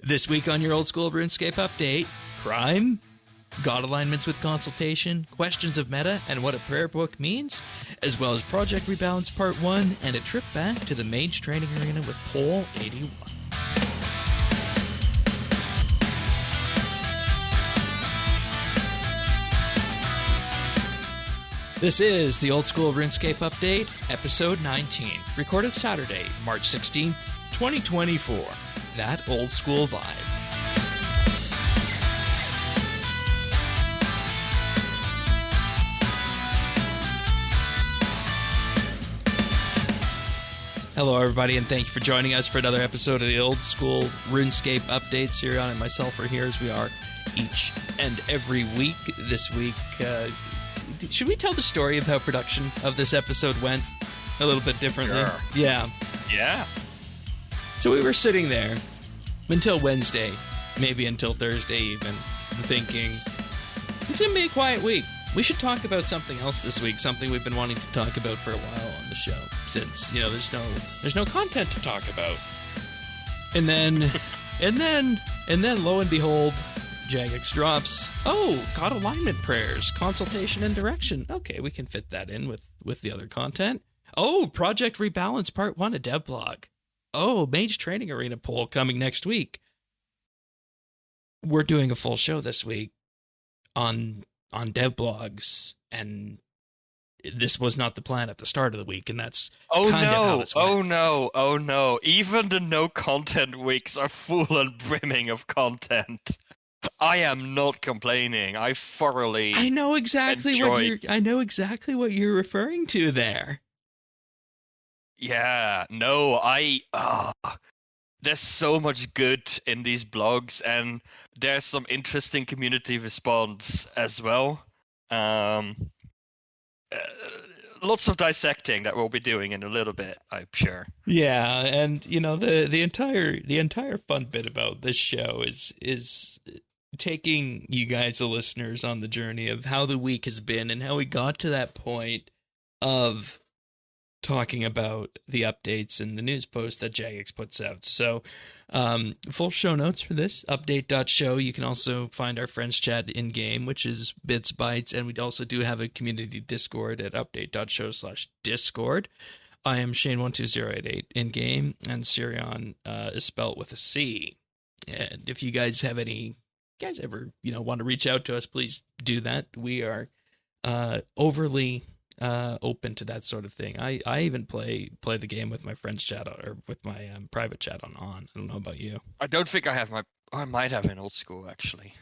This week on your Old School RuneScape update, crime, god alignments with consultation, questions of meta and what a prayer book means, as well as Project Rebalance Part One and a trip back to the Mage Training Arena with Pole 81. This is the Old School RuneScape Update, Episode 19, recorded Saturday, March 16th, 2024. That old school vibe. Hello, everybody, and thank you for joining us for another episode of the Old School RuneScape Update. Sirion and myself are here as we are each and every week. This week, should we tell the story of how production of this episode went a little bit differently? Sure. Yeah. So we were sitting there until Wednesday, maybe until Thursday even, thinking, it's going to be a quiet week. We should talk about something else this week, something we've been wanting to talk about for a while on the show, since, you know, there's no content to talk about. And then, lo and behold, Jagex drops, god alignment prayers, consultation and direction. Okay, we can fit that in with the other content. Project Rebalance Part One, a dev blog. Mage Training Arena poll coming next week. We're doing a full show this week on dev blogs, and this was not the plan at the start of the week, and that's kind of how this went. Oh no. Even the no content weeks are full and brimming of content. I am not complaining. I know exactly what you're referring to there. Yeah, no, there's so much good in these blogs, and there's some interesting community response as well. Lots of dissecting that we'll be doing in a little bit, I'm sure. Yeah, and you know the entire fun bit about this show is taking you guys, the listeners, on the journey of how the week has been and how we got to that point of talking about the updates and the news posts that Jagex puts out. So full show notes for this, update.show. You can also find our friends chat in-game, which is BitsBytes, and we also do have a community Discord at update.show/Discord. I am Shane12088 in-game, and Sirion is spelt with a C. And if you guys have ever want to reach out to us, please do that. We are overly open to that sort of thing. I even play the game with my friends chat or with my private chat on. I don't know about you. I don't think I might have an old school actually,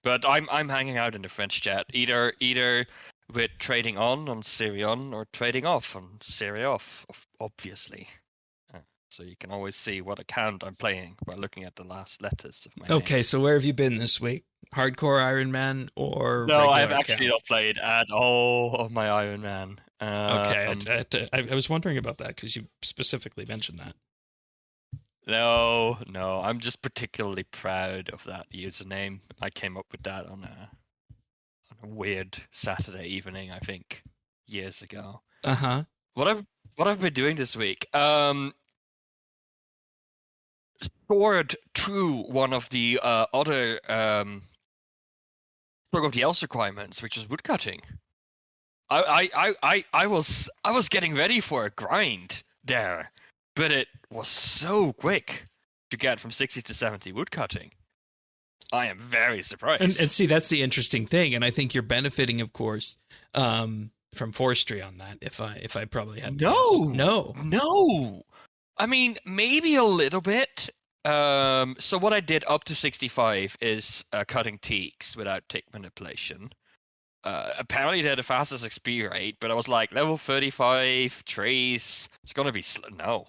but I'm hanging out in the French chat either with trading on Sirion or trading off on Sirioff, obviously. So you can always see what account I'm playing by looking at the last letters of my name. Okay, so where have you been this week? Hardcore Iron Man or no? I've account? Actually not played at all of my Iron Man. Okay, I was wondering about that because you specifically mentioned that. No, I'm just particularly proud of that username. I came up with that on a weird Saturday evening, I think, years ago. What I've been doing this week? Scored through one of the other Stroke of the Elves requirements, which is woodcutting. I was getting ready for a grind there, but it was so quick to get from 60 to 70 woodcutting. I am very surprised. And see, that's the interesting thing, and I think you're benefiting, of course, from forestry on that. If I probably had no. I mean, maybe a little bit. So what I did up to 65 is cutting teaks without tick manipulation. Apparently they're the fastest XP rate, but I was like, level 35, trees, it's gonna be no.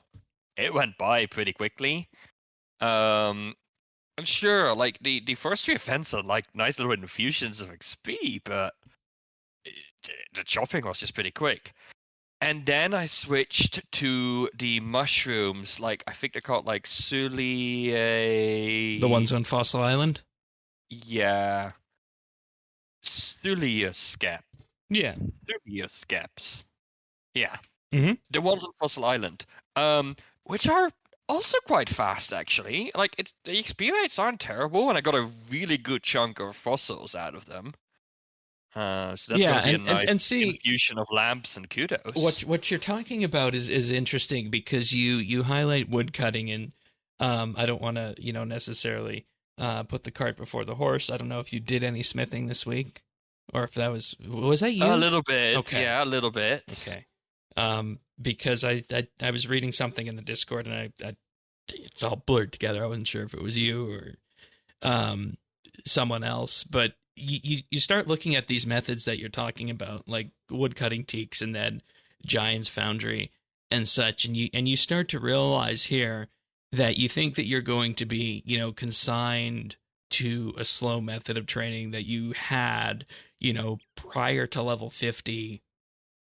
It went by pretty quickly. I'm sure, like, the first three events are like nice little infusions of XP, but the chopping was just pretty quick. And then I switched to the mushrooms, like, I think they're called, like, The ones on Fossil Island? Yeah. Suliuscap. Yeah. Suliuscaps. Yeah. Mm-hmm. The ones on Fossil Island. Which are also quite fast, actually. Like, the XP rates aren't terrible, and I got a really good chunk of fossils out of them. So that's Yeah, going to be a nice and see infusion of lamps and kudos. what you're talking about is interesting because you highlight wood cutting, and I don't want to necessarily put the cart before the horse. I don't know if you did any smithing this week, or if was that you? A little bit, Okay. yeah, a little bit. Okay. Because I was reading something in the Discord, and I it's all blurred together. I wasn't sure if it was you or someone else, but you start looking at these methods that you're talking about, like wood cutting teaks and then Giant's Foundry and such, and you start to realize here that you think that you're going to be consigned to a slow method of training that you had prior to level 50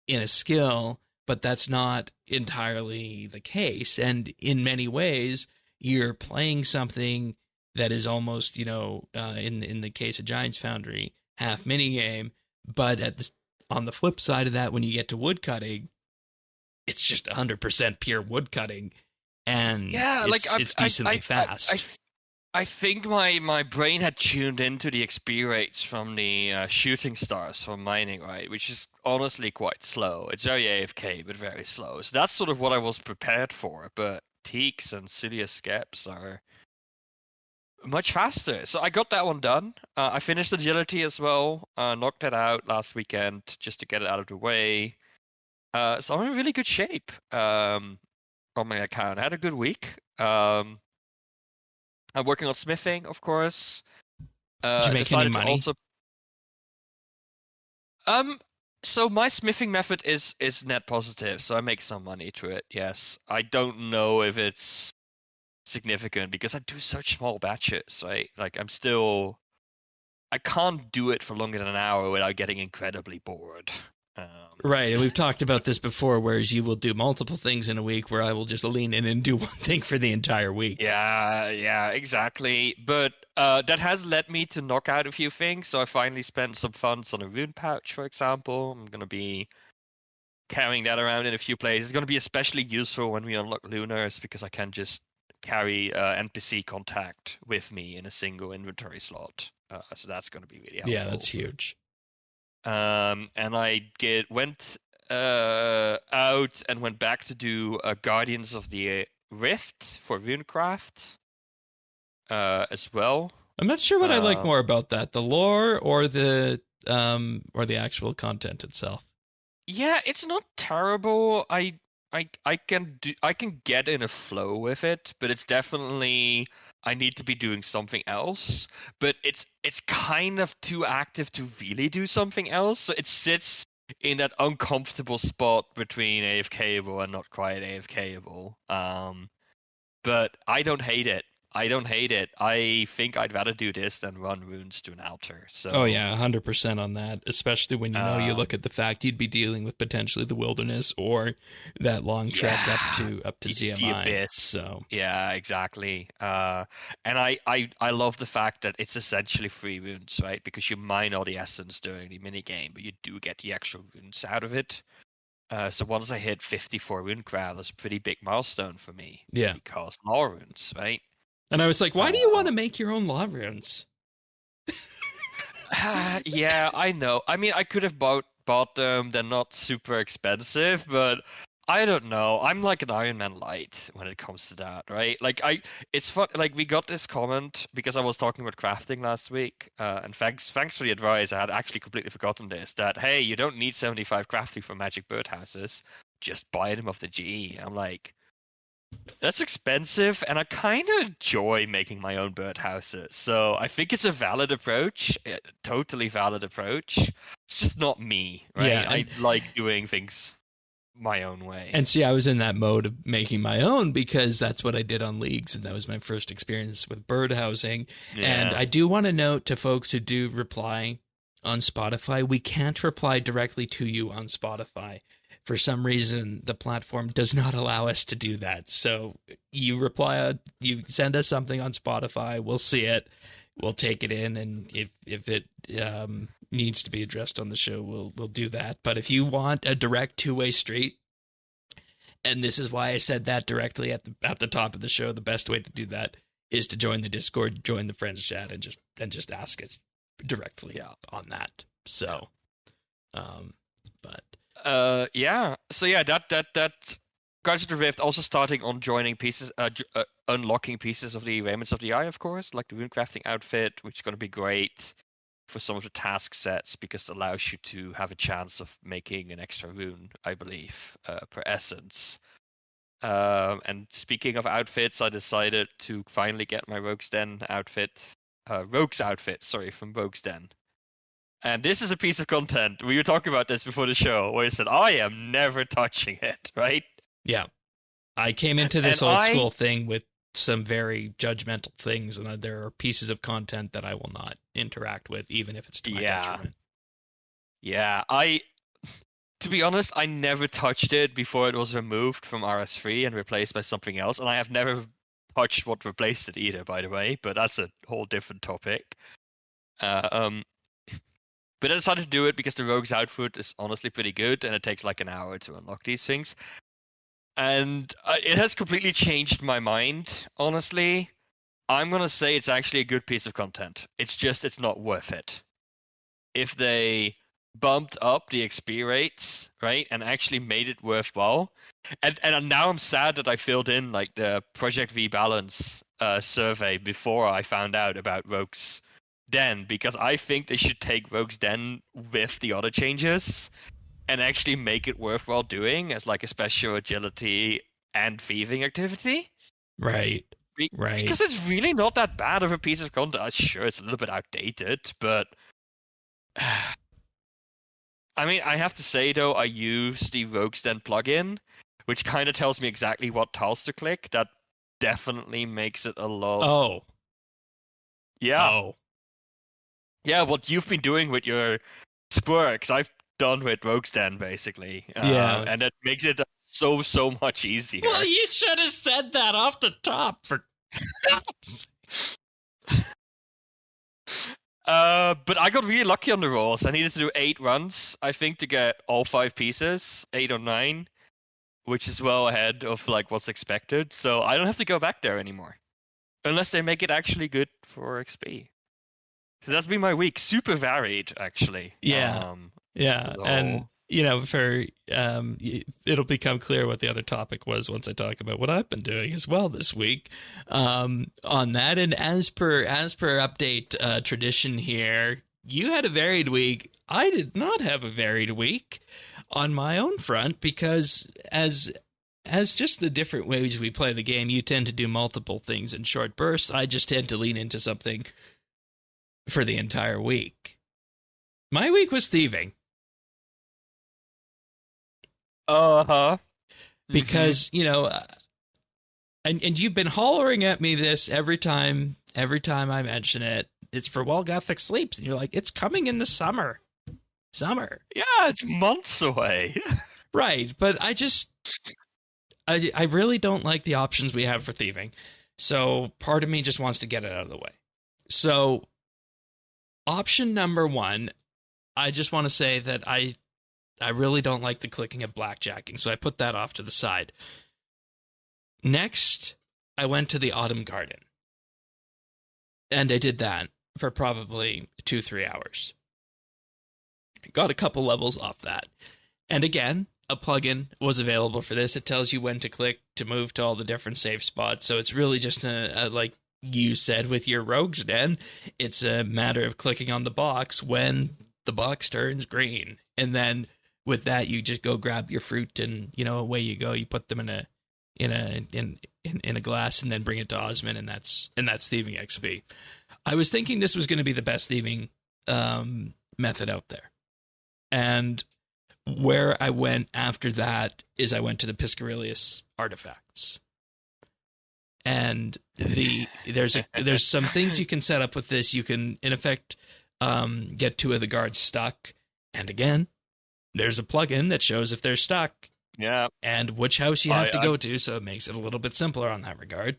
in a skill, but that's not entirely the case. And in many ways, you're playing something that is almost, in the case of Giants Foundry, half minigame. But on the flip side of that, when you get to woodcutting, it's just 100% pure woodcutting, and Yeah, it's decently fast. I think my brain had tuned into the XP rates from the shooting stars from mining, right? Which is honestly quite slow. It's very AFK, but very slow. So that's sort of what I was prepared for. But Teaks and Silius Skeps are much faster. So I got that one done. I finished Agility as well. Knocked it out last weekend just to get it out of the way. So I'm in really good shape on my account. I had a good week. I'm working on smithing, of course. Did you make any money? So my smithing method is net positive, so I make some money through it. Yes, I don't know if it's significant because I do such small batches, right? Like I can't do it for longer than an hour without getting incredibly bored. Right, and we've talked about this before, whereas you will do multiple things in a week, where I will just lean in and do one thing for the entire week. Yeah, exactly. But that has led me to knock out a few things. So I finally spent some funds on a rune pouch, for example. I'm going to be carrying that around in a few places. It's going to be especially useful when we unlock Lunars, because I can just carry NPC contact with me in a single inventory slot. So that's going to be really helpful. Yeah, that's huge. And I went out and went back to do Guardians of the Rift for Runecraft as well. I'm not sure what I like more about that, the lore or the actual content itself. Yeah, it's not terrible. I can get in a flow with it, but it's definitely I need to be doing something else. But it's kind of too active to really do something else. So it sits in that uncomfortable spot between AFKable and not quite AFKable. But I don't hate it. I think I'd rather do this than run runes to an altar. So. Oh yeah, 100% on that. Especially when you look at the fact you'd be dealing with potentially the wilderness or that long trek up to ZMI. The abyss. So yeah, exactly. And I love the fact that it's essentially free runes, right? Because you mine all the essence during the minigame, but you do get the actual runes out of it. So once I hit 54 runecraft, that's a pretty big milestone for me. Yeah. Because law runes, right? And I was like, why do you want to make your own law runes? Yeah, I know. I mean, I could have bought them. They're not super expensive, but I don't know. I'm like an Iron Man light when it comes to that, right? Like it's fun. Like we got this comment because I was talking about crafting last week, and thanks for the advice. I had actually completely forgotten this. That hey, you don't need 75 crafting for magic birdhouses. Just buy them off the GE. I'm like, that's expensive, and I kind of enjoy making my own birdhouses. So I think it's a valid approach, a totally valid approach. It's just not me, right? Yeah, I like doing things my own way. And see, I was in that mode of making my own because that's what I did on Leagues, and that was my first experience with birdhousing. Yeah. And I do want to note to folks who do reply on Spotify, we can't reply directly to you on Spotify. For some reason, the platform does not allow us to do that. So you you send us something on Spotify, we'll see it, we'll take it in, and if it needs to be addressed on the show, we'll do that. But if you want a direct two-way street And this is why I said that directly at the top of the show. The best way to do that is to join the Discord, join the friends chat, and just ask us directly on that. So, yeah. So yeah, that Guardians of the Rift also starting on joining pieces, unlocking pieces of the Raiments of the Eye, of course, like the runecrafting outfit, which is going to be great for some of the task sets because it allows you to have a chance of making an extra rune, I believe, per essence. And speaking of outfits, I decided to finally get my Rogue's Den outfit, Rogue's outfit, sorry, from Rogue's Den. And this is a piece of content. We were talking about this before the show, where I said, I am never touching it, right? Yeah. I came into this old school thing with some very judgmental things, and there are pieces of content that I will not interact with, even if it's to my detriment. Yeah, to be honest, I never touched it before it was removed from RS3 and replaced by something else, and I have never touched what replaced it either, by the way, but that's a whole different topic. But I decided to do it because the Rogue's outfit is honestly pretty good, and it takes like an hour to unlock these things. And it has completely changed my mind, honestly. I'm going to say it's actually a good piece of content. It's not worth it. If they bumped up the XP rates, right, and actually made it worthwhile. And now I'm sad that I filled in like the Project Rebalance survey before I found out about Rogue's Den, because I think they should take Rogue's Den with the other changes and actually make it worthwhile doing as like a special agility and thieving activity. Right. Right. Because it's really not that bad of a piece of content. Sure, it's a little bit outdated, but I mean, I have to say though, I use the Rogue's Den plugin, which kind of tells me exactly what tiles to click. That definitely makes it a lot. Oh. Yeah. Oh. Yeah, what you've been doing with your squirks, I've done with Rogue's Den, basically. Yeah. And it makes it so much easier. Well, you should have said that off the top. But I got really lucky on the rolls. I needed to do 8 runs, I think, to get all 5 pieces, 8 or 9, which is well ahead of like what's expected. So I don't have to go back there anymore, unless they make it actually good for XP. So that's been my week. Super varied, actually. Yeah. So... And, for it'll become clear what the other topic was once I talk about what I've been doing as well this week on that. And as per update tradition here, you had a varied week. I did not have a varied week on my own front because as just the different ways we play the game, you tend to do multiple things in short bursts. I just tend to lean into something for the entire week. My week was thieving. Because, and you've been hollering at me this every time I mention it. It's for While Gothic Sleeps, and you're like, it's coming in the summer. Yeah, it's months away. Right, but I really don't like the options we have for thieving. So part of me just wants to get it out of the way. So option number 1, I just want to say that I really don't like the clicking of blackjacking, so I put that off to the side. Next, I went to the Autumn Garden. And I did that for probably 2-3 hours. Got a couple levels off that. And again, a plugin was available for this. It tells you when to click to move to all the different safe spots. So it's really just like you said with your Rogue's Den, it's a matter of clicking on the box when the box turns green. And then with that, you just go grab your fruit and, away you go. You put them in a glass and then bring it to Osmond, and that's thieving XP. I was thinking this was going to be the best thieving method out there. And where I went after that is I went to the Piscarilius artifacts. And there's some things you can set up with this. You can, in effect, get 2 of the guards stuck. And again, there's a plugin that shows if they're stuck. Yeah. And which house you have to go to, so it makes it a little bit simpler on that regard.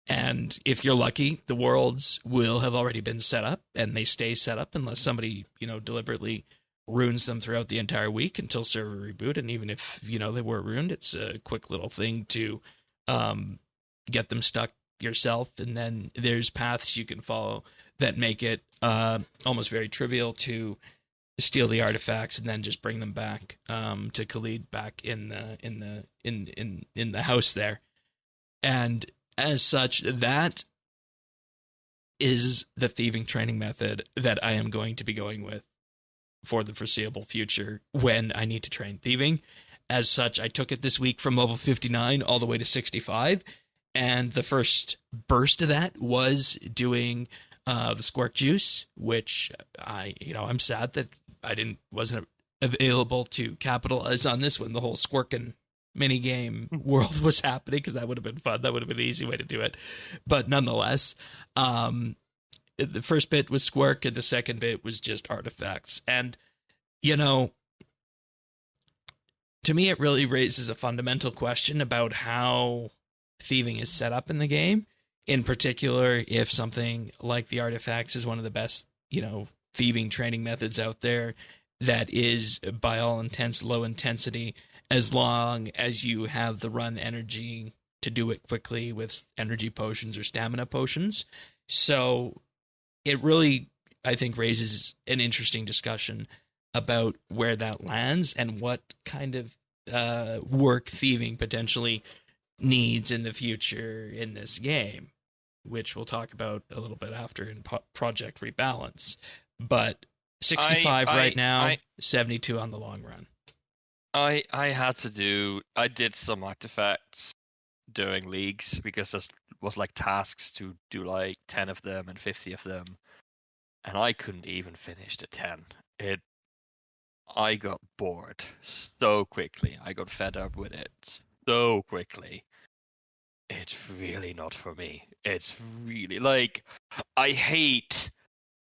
And if you're lucky, the worlds will have already been set up, and they stay set up unless somebody, deliberately runes them throughout the entire week until server reboot. And even if, they were ruined, it's a quick little thing to get them stuck yourself. And then there's paths you can follow that make it almost very trivial to steal the artifacts and then just bring them back to Khalid back in the house there. And as such, that is the thieving training method that I am going to be going with for the foreseeable future when I need to train thieving. As such, I took it this week from level 59 all the way to 65, and the first burst of that was doing the Squirk Juice, which I'm sad that wasn't available to capitalize on this when the whole Squirkin' minigame world was happening, because that would have been fun. That would have been an easy way to do it. But nonetheless, the first bit was Squirk, and the second bit was just artifacts. And, to me, it really raises a fundamental question about how thieving is set up in the game. In particular, if something like the artifacts is one of the best, thieving training methods out there that is, by all intents, low intensity, as long as you have the run energy to do it quickly with energy potions or stamina potions. So it really, I think, raises an interesting discussion about where that lands and what kind of work thieving potentially needs in the future in this game, which we'll talk about a little bit after in Project Rebalance. But 65 right now, 72 on the long run. I did some artifacts doing leagues because there was like tasks to do like 10 of them and 50 of them, and I couldn't even finish the 10. I got bored so quickly. I got fed up with it so quickly. It's really not for me. It's really I hate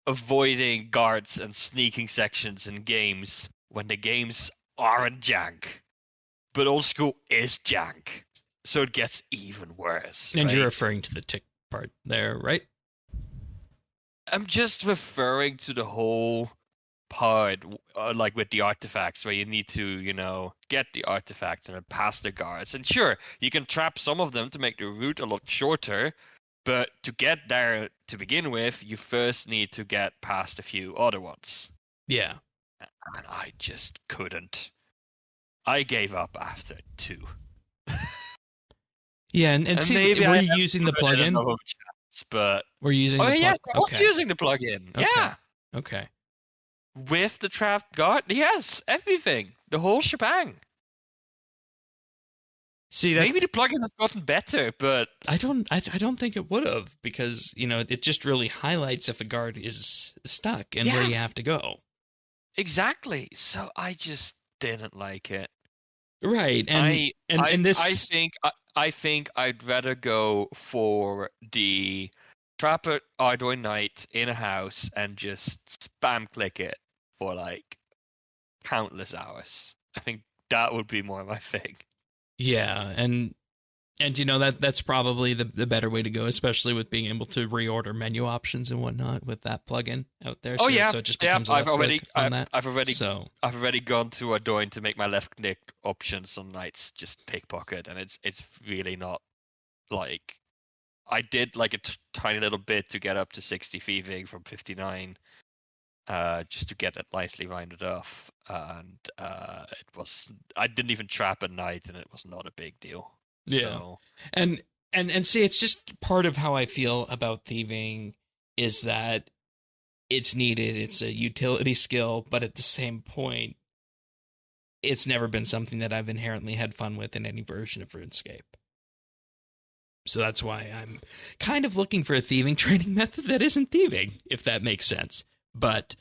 avoiding guards and sneaking sections in games when the games aren't jank, but old school is jank, so it gets even worse. And right? You're referring to the tick part there, right? I'm just referring to the whole part, like with the artifacts, where you need to, get the artifacts and then pass the guards. And sure, you can trap some of them to make the route a lot shorter, but to get there to begin with, you first need to get past a few other ones. Yeah. And I just couldn't. I gave up after 2. Yeah, and see, maybe we're using the plugin. But we're using. Oh the yes, I was using the plugin. Okay. Yeah. Okay. With the trapped guard, yes, everything, the whole shebang. See, maybe the plugin has gotten better, but I don't think it would have, because it just really highlights if a guard is stuck and where you have to go. Exactly. So I just didn't like it. Right, and this. I think I'd rather go for the trap it Ardoin Knight in a house and just spam click it for like countless hours. I think that would be more my thing. Yeah, and that's probably the better way to go, especially with being able to reorder menu options and whatnot with that plugin out there. So it just becomes I've already gone to Ardoin to make my left click options on Knights just pickpocket, and it's really not like I did like a tiny little bit to get up to 60 thieving from 59, just to get it nicely rounded off, and I didn't even trap a knight, and it was not a big deal. Yeah, so. and see, it's just part of how I feel about thieving is that it's needed. It's a utility skill, but at the same point, it's never been something that I've inherently had fun with in any version of RuneScape. So that's why I'm kind of looking for a thieving training method that isn't thieving, if that makes sense. But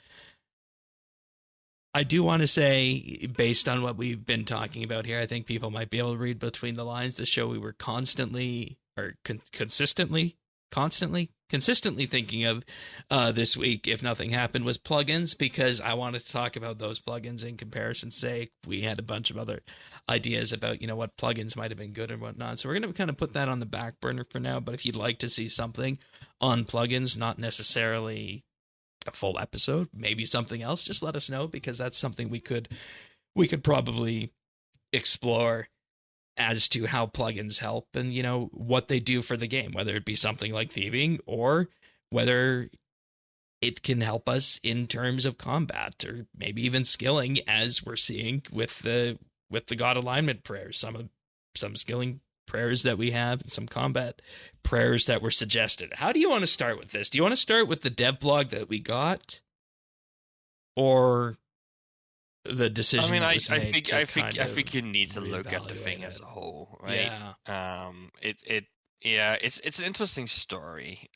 I do want to say, based on what we've been talking about here, I think people might be able to read between the lines. The show we were consistently thinking of this week, if nothing happened, was plugins, because I wanted to talk about those plugins in comparison's sake. We had a bunch of other ideas about, what plugins might have been good and whatnot. So we're going to kind of put that on the back burner for now. But if you'd like to see something on plugins, not necessarily a full episode, maybe something else, just let us know, because that's something we could probably explore as to how plugins help and, you know, what they do for the game, whether it be something like thieving or whether it can help us in terms of combat or maybe even skilling, as we're seeing with the God alignment prayers, some skilling prayers that we have and some combat prayers that were suggested. How do you want to start with this? Do you want to start with the dev blog that we got, or the decision? I mean, that I was made I think you need to look at the thing as a whole, right? Yeah. It's an interesting story.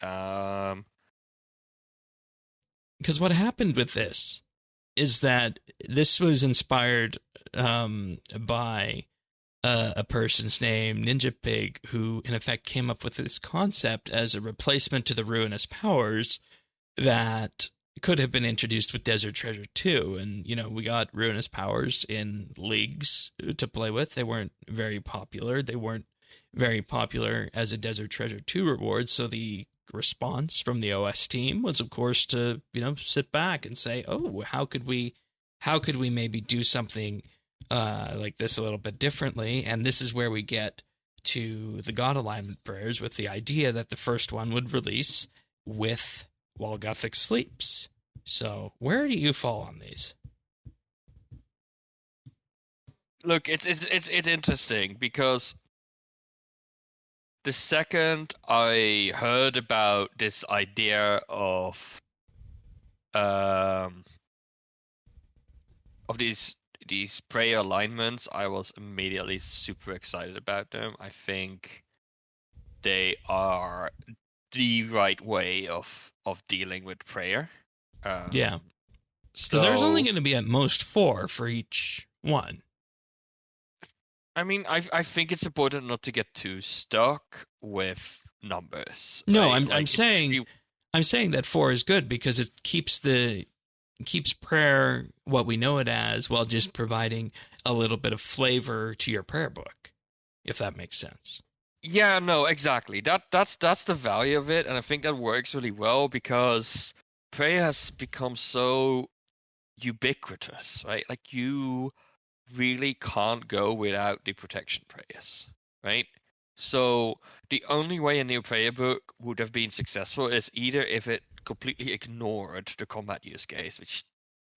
Because what happened with this is that this was inspired by a person's name, Ninja Pig, who in effect came up with this concept as a replacement to the Ruinous Powers that could have been introduced with Desert Treasure 2. And, you know, we got Ruinous Powers in leagues to play with. They weren't very popular. They weren't very popular as a Desert Treasure 2 reward, so the response from the OS team was, of course, to, you know, sit back and say, oh, how could we maybe do something like this a little bit differently? And this is where we get to the God alignment prayers, with the idea that the first one would release with While Gothic Sleeps. So where do you fall on these? Look, it's interesting, because the second I heard about this idea of these prayer alignments, I was immediately super excited about them. I think they are the right way of dealing with prayer. Yeah, because there's only going to be at most 4 for each one. I mean, I think it's important not to get too stuck with numbers. No, right? I'm saying that 4 is good because it keeps prayer what we know it as, while just providing a little bit of flavor to your prayer book, if that makes sense. Yeah, no, exactly. That's the value of it, and I think that works really well because prayer has become so ubiquitous, right? Like, you really can't go without the protection prayers, right? So the only way a new prayer book would have been successful is either if it completely ignored the combat use case, which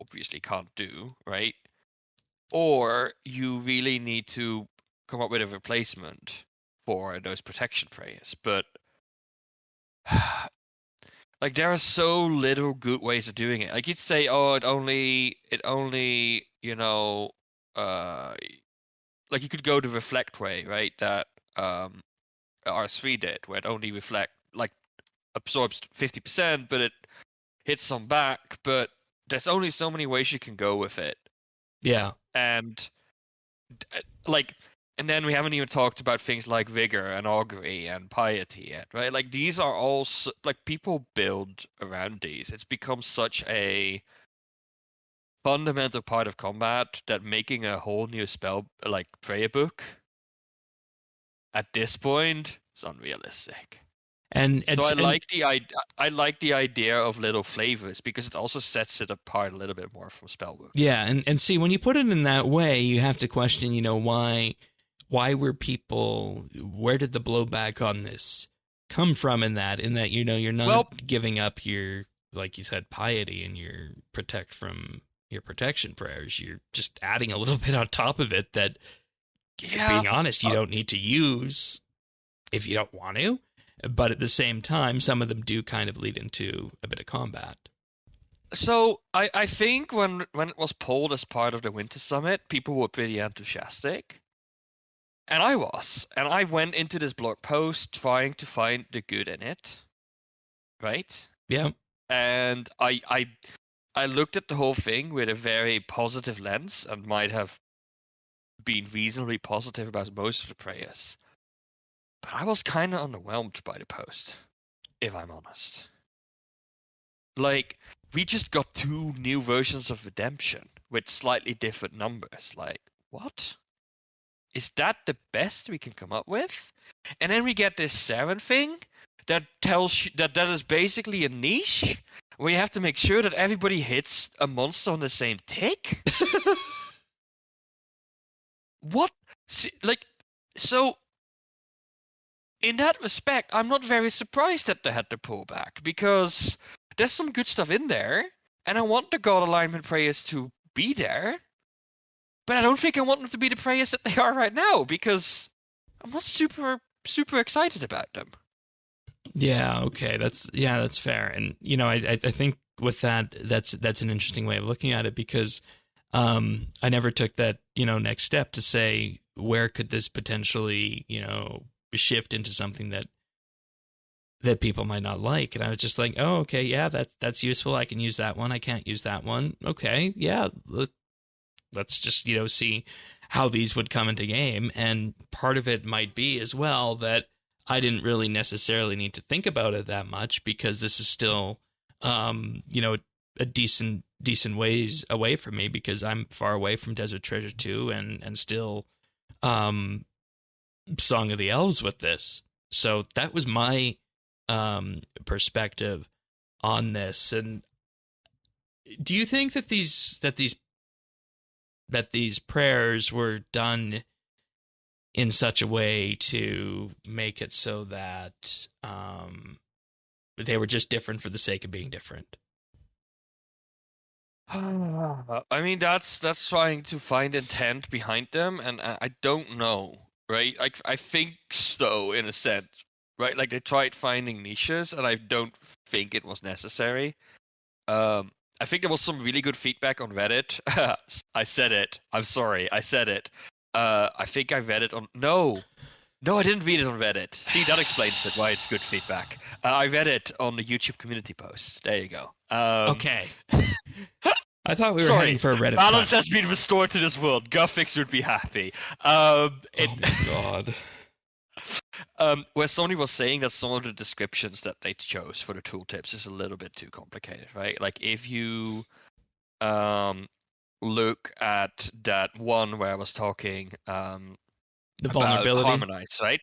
obviously can't do, right? Or you really need to come up with a replacement for those protection prayers. But like, there are so little good ways of doing it. Like, you'd say, oh, it only, you know, like, you could go the reflect way, right? That RS3 did, where it only absorbs 50%, but it hits some back. But there's only so many ways you can go with it. Yeah. And and then we haven't even talked about things like vigor and augury and piety yet, right? Like, these are all people build around these. It's become such a fundamental part of combat that making a whole new spell like prayer book at this point is unrealistic. And so I like the idea of little flavors, because it also sets it apart a little bit more from spellbooks. Yeah, and see, when you put it in that way, you have to question, you know, why were people, where did the blowback on this come from in that, you know, you're not giving up your, like you said, piety and your protection prayers. You're just adding a little bit on top of it that, if you're being honest, you don't need to use if you don't want to. But at the same time, some of them do kind of lead into a bit of combat. So I think when it was pulled as part of the Winter Summit, people were pretty enthusiastic. And I was. And I went into this blog post trying to find the good in it. Right? Yeah. And I looked at the whole thing with a very positive lens, and might have been reasonably positive about most of the prayers. But I was kind of underwhelmed by the post, if I'm honest. Like, we just got 2 new versions of Redemption with slightly different numbers. Like, what? Is that the best we can come up with? And then we get this Saren thing that tells you that is basically a niche where you have to make sure that everybody hits a monster on the same tick? What? Like, so in that respect, I'm not very surprised that they had to pull back, because there's some good stuff in there, and I want the God alignment prayers to be there, but I don't think I want them to be the prayers that they are right now, because I'm not super excited about them. Yeah, okay, that's fair, and I think with that's an interesting way of looking at it, because I never took that next step to say, where could this potentially shift into something that people might not like. And I was just like, oh, okay, yeah, that's useful. I can use that one. I can't use that one. Okay, yeah, let's just see how these would come into game. And part of it might be as well that I didn't really necessarily need to think about it that much, because this is still a decent ways away from me, because I'm far away from Desert Treasure 2 and still Song of the Elves with this. So that was my perspective on this. And do you think that these prayers were done in such a way to make it so that they were just different for the sake of being different? I mean, that's trying to find intent behind them, and I don't know, right? I think so, in a sense, right? Like, they tried finding niches, and I don't think it was necessary. I think there was some really good feedback on Reddit. I said it. I'm sorry. I said it. I think I read it on... No, I didn't read it on Reddit. See, that explains it, why it's good feedback. I read it on the YouTube community post. There you go. Okay. I thought we were heading for a Reddit balance has been restored to this world. Guffix would be happy. Oh my god. Where Sony was saying that some of the descriptions that they chose for the tooltips is a little bit too complicated, right? Like, if you look at that one where I was talking the vulnerability, harmonize, right?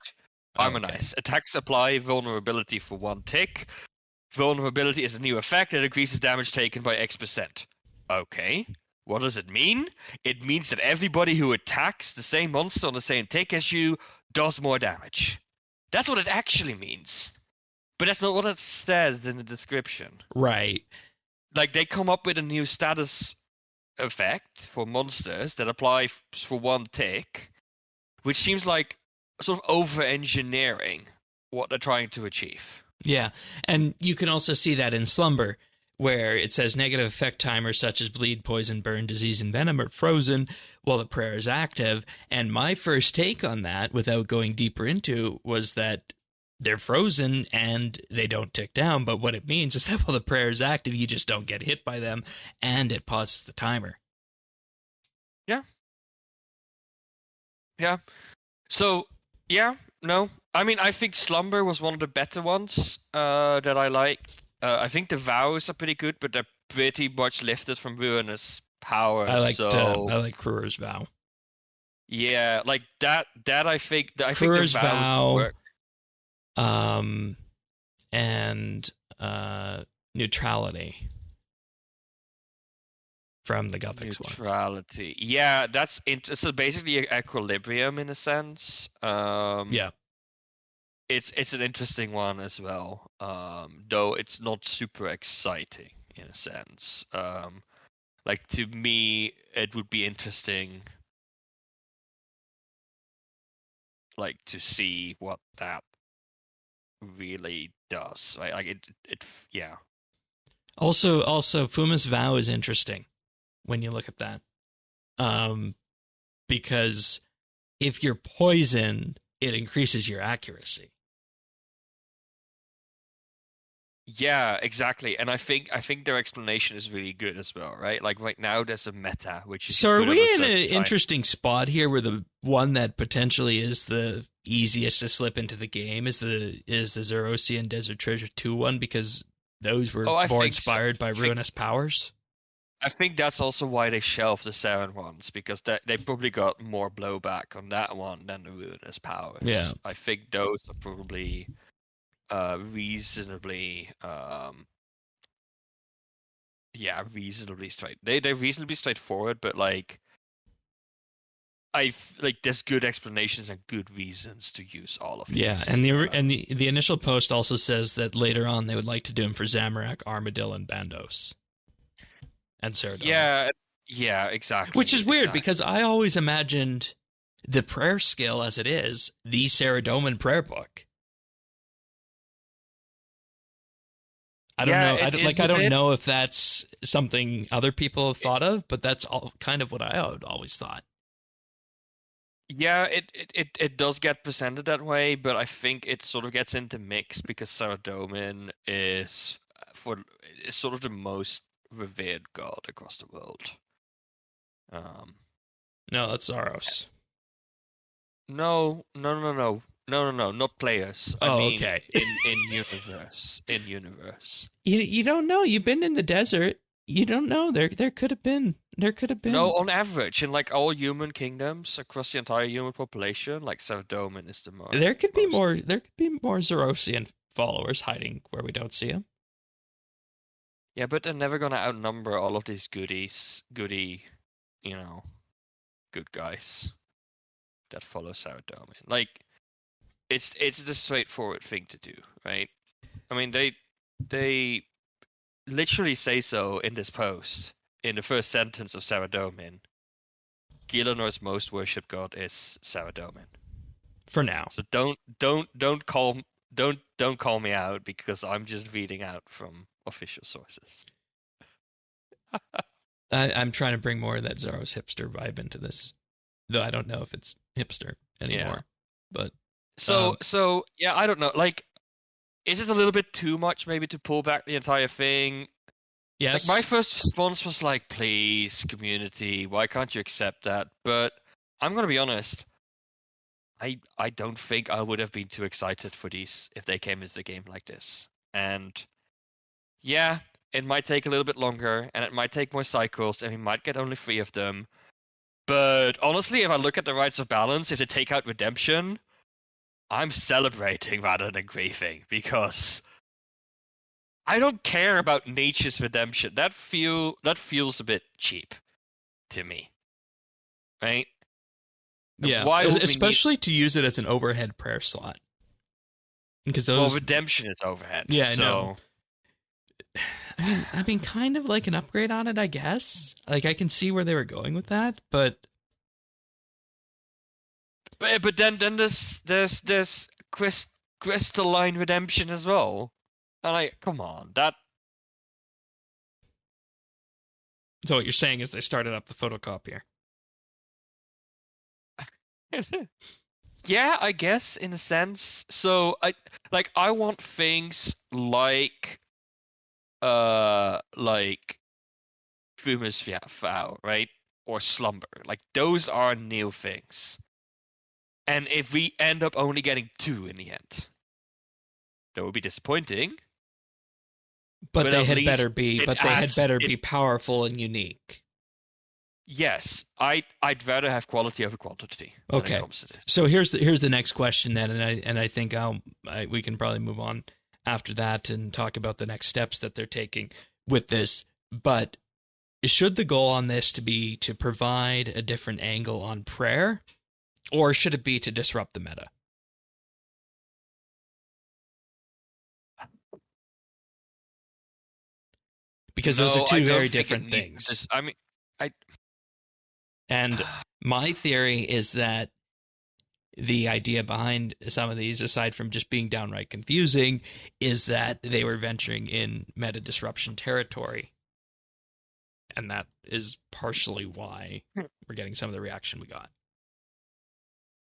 Harmonize. Okay. Attacks apply vulnerability for 1 tick. Vulnerability is a new effect that increases damage taken by X%. Okay. What does it mean? It means that everybody who attacks the same monster on the same tick as you does more damage. That's what it actually means. But that's not what it says in the description. Right. Like, they come up with a new status effect for monsters that apply for 1 tick, which seems like sort of over-engineering what they're trying to achieve. Yeah, and you can also see that in Slumber, where it says negative effect timers such as bleed, poison, burn, disease, and venom are frozen while the prayer is active. And my first take on that, without going deeper into, was that they're frozen and they don't tick down. But what it means is that while the prayer is active, you just don't get hit by them, and it pauses the timer. Yeah. Yeah. So, yeah, no. I mean, I think Slumber was one of the better ones that I liked. I think the vows are pretty good, but they're pretty much lifted from Ruinous Power. I like Kruer's Vow. Yeah, like that. I think Kruer's the vows Vow, work. And Neutrality from the Guffix ones. Neutrality. Yeah, that's so basically equilibrium in a sense. Yeah. It's an interesting one as well, though it's not super exciting in a sense. Like, to me, it would be interesting, like, to see what that really does. Right? Like, it, yeah. Also, Fuma's Vow is interesting when you look at that, because if you're poisoned, it increases your accuracy. Yeah, exactly. And I think their explanation is really good as well, right? Like, right now there's a meta, which is... So are we in an interesting spot here where the one that potentially is the easiest to slip into the game is the Zerosian Desert Treasure 2 one, because those were more inspired by Ruinous Powers? I think that's also why they shelved the Saren ones, because they probably got more blowback on that one than the Ruinous Powers. Yeah. I think those are probably... reasonably reasonably straight. They're reasonably straightforward, but like there's good explanations and good reasons to use all of these. Yeah, and the initial post also says that later on they would like to do them for Zamorak, Armadillo, and Bandos, and Saradomin. Yeah, exactly. Which is weird because I always imagined the prayer skill as it is the Saradomin prayer book. I don't know. I don't know if that's something other people have thought of, but that's kind of what I always thought. Yeah, it does get presented that way, but I think it sort of gets into mix because Saradomin is sort of the most revered god across the world. No, that's Zaros. No, not players. I mean, okay. in universe. You don't know. You've been in the desert. You don't know. There could have been. No, on average, in like all human kingdoms across the entire human population, like Saradomin is the most. There could be more. There could be more Zarosian followers hiding where we don't see them. Yeah, but they're never gonna outnumber all of these good guys that follow Saradomin. Like, it's the straightforward thing to do, right? I mean, they literally say so in this post. In the first sentence of Saradomin, Gielenor's most worshipped god is Saradomin. For now. So don't call me out because I'm just reading out from official sources. I'm trying to bring more of that Zaros hipster vibe into this, though I don't know if it's hipster anymore. Yeah. But so yeah, I don't know. Like, is it a little bit too much maybe to pull back the entire thing? Yes. Like, my first response was like, please, community, why can't you accept that? But I'm gonna be honest. I don't think I would have been too excited for these if they came into the game like this. And yeah, it might take a little bit longer, and it might take more cycles, and we might get only 3 of them. But honestly, if I look at the Rites of Balance, if they take out Redemption, I'm celebrating rather than grieving, because I don't care about Nature's Redemption. That feels a bit cheap to me, right? Yeah, especially to use it as an overhead prayer slot. Because Redemption is overhead. Yeah, so... no. I mean, kind of like an upgrade on it, I guess. Like, I can see where they were going with that, but then there's crystalline redemption as well. And come on, that. So what you're saying is they started up the photocopier. Yeah, I guess in a sense. So I want things like Boomer's Vow, right? Or Slumber. Like, those are new things. And if we end up only getting 2 in the end, that would be disappointing. But they had better be powerful and unique. Yes, I'd rather have quality over quantity. Okay. So here's the next question then, and I think we can probably move on after that and talk about the next steps that they're taking with this. But should the goal on this be to provide a different angle on prayer, or should it be to disrupt the meta? Because those are 2 very different things. And my theory is that the idea behind some of these, aside from just being downright confusing, is that they were venturing in meta disruption territory. And that is partially why we're getting some of the reaction we got.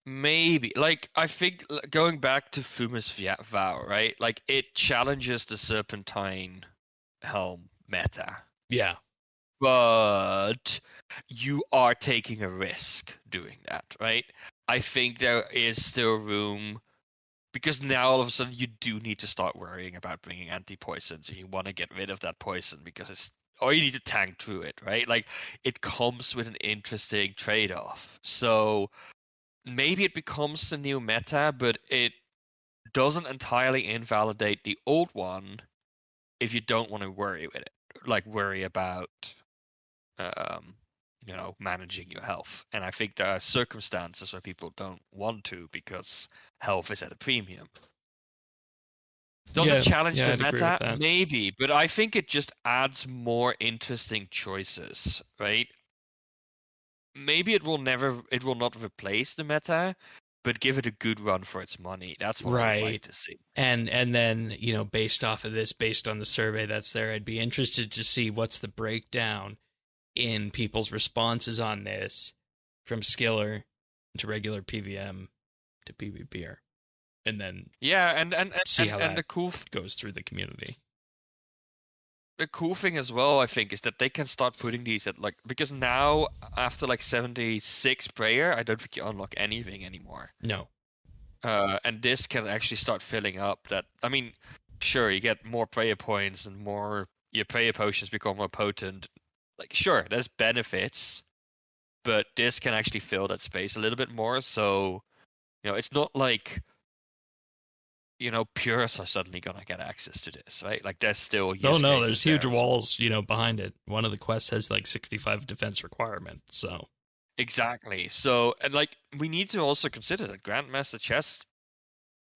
Maybe. Like, I think going back to Fuma's Vow, right? Like, it challenges the Serpentine Helm meta. Yeah. But you are taking a risk doing that, right? I think there is still room, because now all of a sudden you do need to start worrying about bringing anti-poison, so you want to get rid of that poison because or you need to tank through it, right? Like, it comes with an interesting trade-off. So maybe it becomes the new meta, but it doesn't entirely invalidate the old one if you don't want to worry with it, like worry about managing your health. And I think there are circumstances where people don't want to because health is at a premium. Does it challenge the I'd agree with meta? that. Maybe, but I think it just adds more interesting choices, right? Maybe it will not replace the meta, but give it a good run for its money. That's what I would like to see. And then, based off of this, based on the survey that's there, I'd be interested to see what's the breakdown in people's responses on this from skiller to regular PVM to PvPer. And then and see how that the cool goes through the community. The cool thing as well, I think, is that they can start putting these at because now after 76 prayer, I don't think you unlock anything anymore. No. And this can actually start filling up that. I mean, sure, you get more prayer points and your prayer potions become more potent. Sure, there's benefits, but this can actually fill that space a little bit more. So, it's not like purists are suddenly gonna get access to this, right? There's still there's huge walls, behind it. One of the quests has 65 defense requirement, so exactly. So, and we need to also consider that Grandmaster chest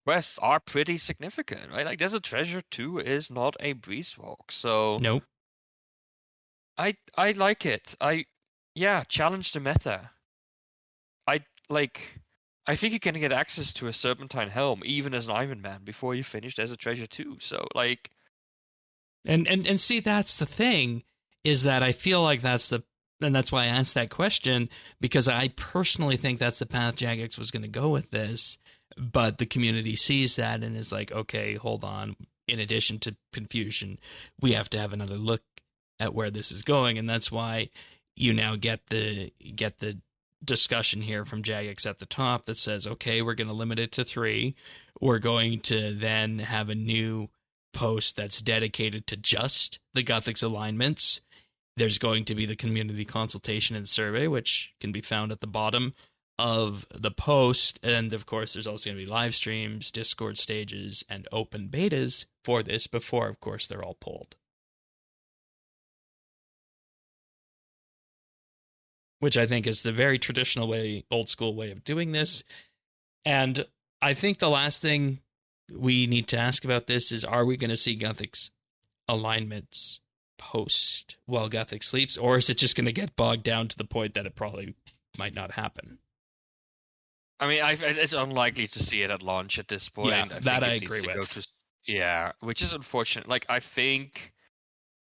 quests are pretty significant, right? Desert Treasure 2 is not a breeze walk, so nope. I like it. Challenge the meta. I think you can get access to a Serpentine Helm even as an Iron Man before you finish Desert Treasure 2. So and see, that's the thing, is that I feel like that's why I asked that question, because I personally think that's the path Jagex was going to go with this, but the community sees that and is like, okay, hold on. In addition to confusion, we have to have another look at where this is going, and that's why you now get the discussion here from Jagex at the top that says, okay, we're going to limit it to 3. We're going to then have a new post that's dedicated to just the Guthix alignments. There's going to be the community consultation and survey, which can be found at the bottom of the post. And of course, there's also going to be live streams, Discord stages, and open betas for this before, of course, they're all pulled. Which I think is the very traditional way, old school way of doing this. And I think the last thing we need to ask about this is, are we going to see Guthix alignments post while Guthix sleeps, or is it just going to get bogged down to the point that it probably might not happen? I mean, it's unlikely to see it at launch at this point. Yeah, I agree with. Which is unfortunate. I think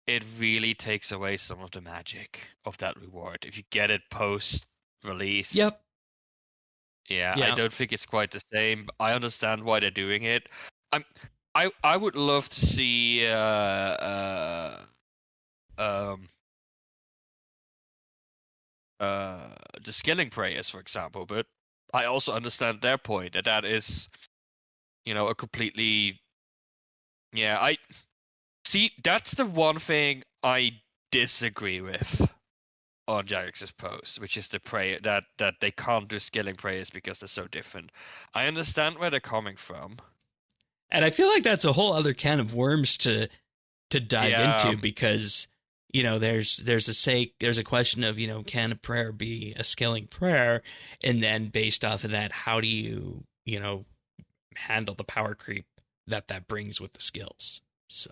it really takes away some of the magic of that reward if you get it post-release. Yep. Yeah, I don't think it's quite the same. I understand why they're doing it. I would love to see the skilling prayers, for example, but I also understand their point that is, a completely. Yeah, See, that's the one thing I disagree with on Jagex's post, which is the prayer that they can't do skilling prayers because they're so different. I understand where they're coming from, and I feel like that's a whole other can of worms to dive into, because there's a question of can a prayer be a skilling prayer, and then based off of that, how do you handle the power creep that brings with the skills? So.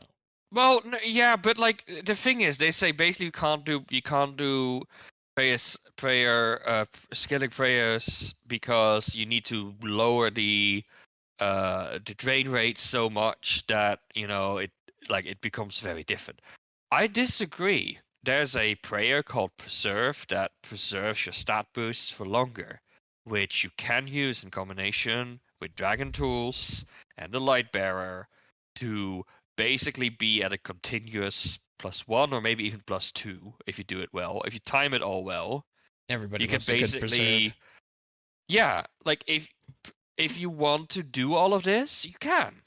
Well, yeah, but the thing is, they say basically you can't do skilling prayers because you need to lower the drain rate so much that it becomes very different. I disagree. There's a prayer called Preserve that preserves your stat boosts for longer, which you can use in combination with Dragon Tools and the Light Bearer to basically be at a continuous +1 or maybe even +2 if you do it well. If you time it all well, everybody you can basically, if you want to do all of this, you can,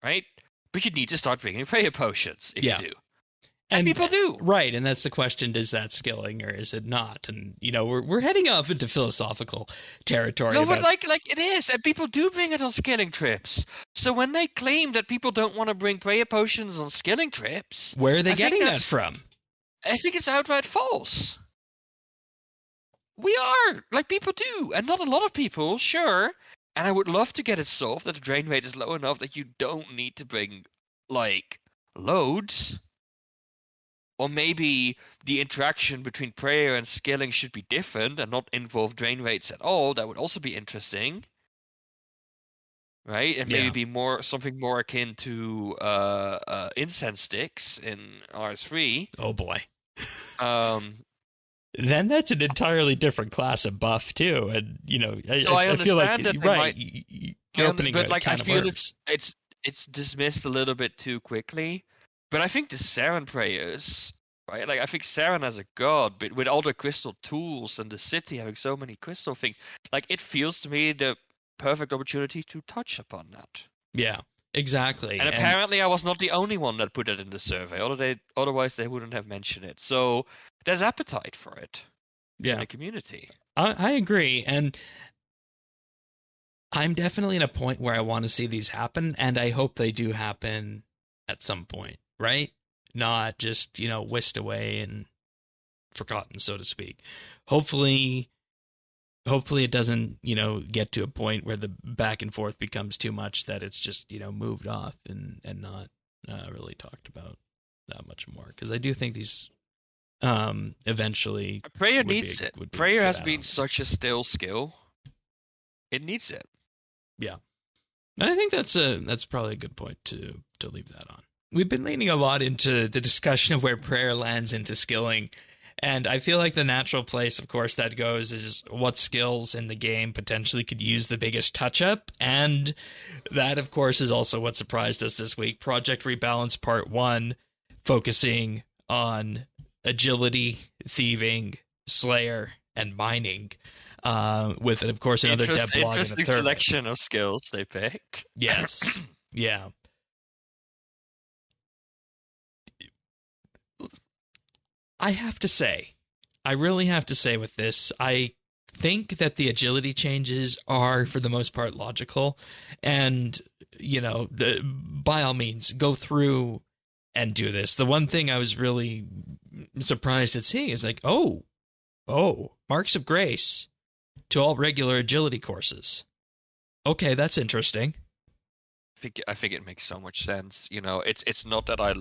right? But you need to start bringing prayer potions if you do. And people do. Right, and that's the question, is that skilling or is it not? And, we're heading off into philosophical territory. No, but like it is, and people do bring it on skilling trips. So when they claim that people don't want to bring prayer potions on skilling trips... Where are they getting that from? I think it's outright false. We are. Like, people do. And not a lot of people, sure. And I would love to get it solved that the drain rate is low enough that you don't need to bring, like, loads. Or maybe the interaction between prayer and skilling should be different and not involve drain rates at all. That would also be interesting. Right? And maybe be something more akin to incense sticks in RS3. Oh boy. Then that's an entirely different class of buff too. And I feel like that right. You're opening but like I feel worms. it's dismissed a little bit too quickly. But I think the Saren prayers, right? Like, I think Saren as a god, but with all the crystal tools and the city having so many crystal things, like, it feels to me the perfect opportunity to touch upon that. Yeah, exactly. And apparently I was not the only one that put it in the survey, otherwise they wouldn't have mentioned it. So there's appetite for it in the community. I agree, and I'm definitely in a point where I want to see these happen, and I hope they do happen at some point. Right? Not just, whisked away and forgotten, so to speak. Hopefully it doesn't, get to a point where the back and forth becomes too much that it's just, moved off and not really talked about that much more. Because I do think these eventually... Prayer needs it. Prayer has been such a still skill. It needs it. Yeah. And I think that's probably a good point to leave that on. We've been leaning a lot into the discussion of where prayer lands into skilling, and I feel like the natural place, of course, that goes is what skills in the game potentially could use the biggest touch-up, and that, of course, is also what surprised us this week. Project Rebalance Part One, focusing on agility, thieving, slayer, and mining, with, of course, another dev blog and a interesting third selection of skills they picked. Yes, yeah. I have to say, I really have to say with this, I think that the agility changes are, for the most part, logical. And, by all means, go through and do this. The one thing I was really surprised at seeing is like, oh, Marks of Grace to all regular agility courses. Okay, that's interesting. I think it makes so much sense. It's not that I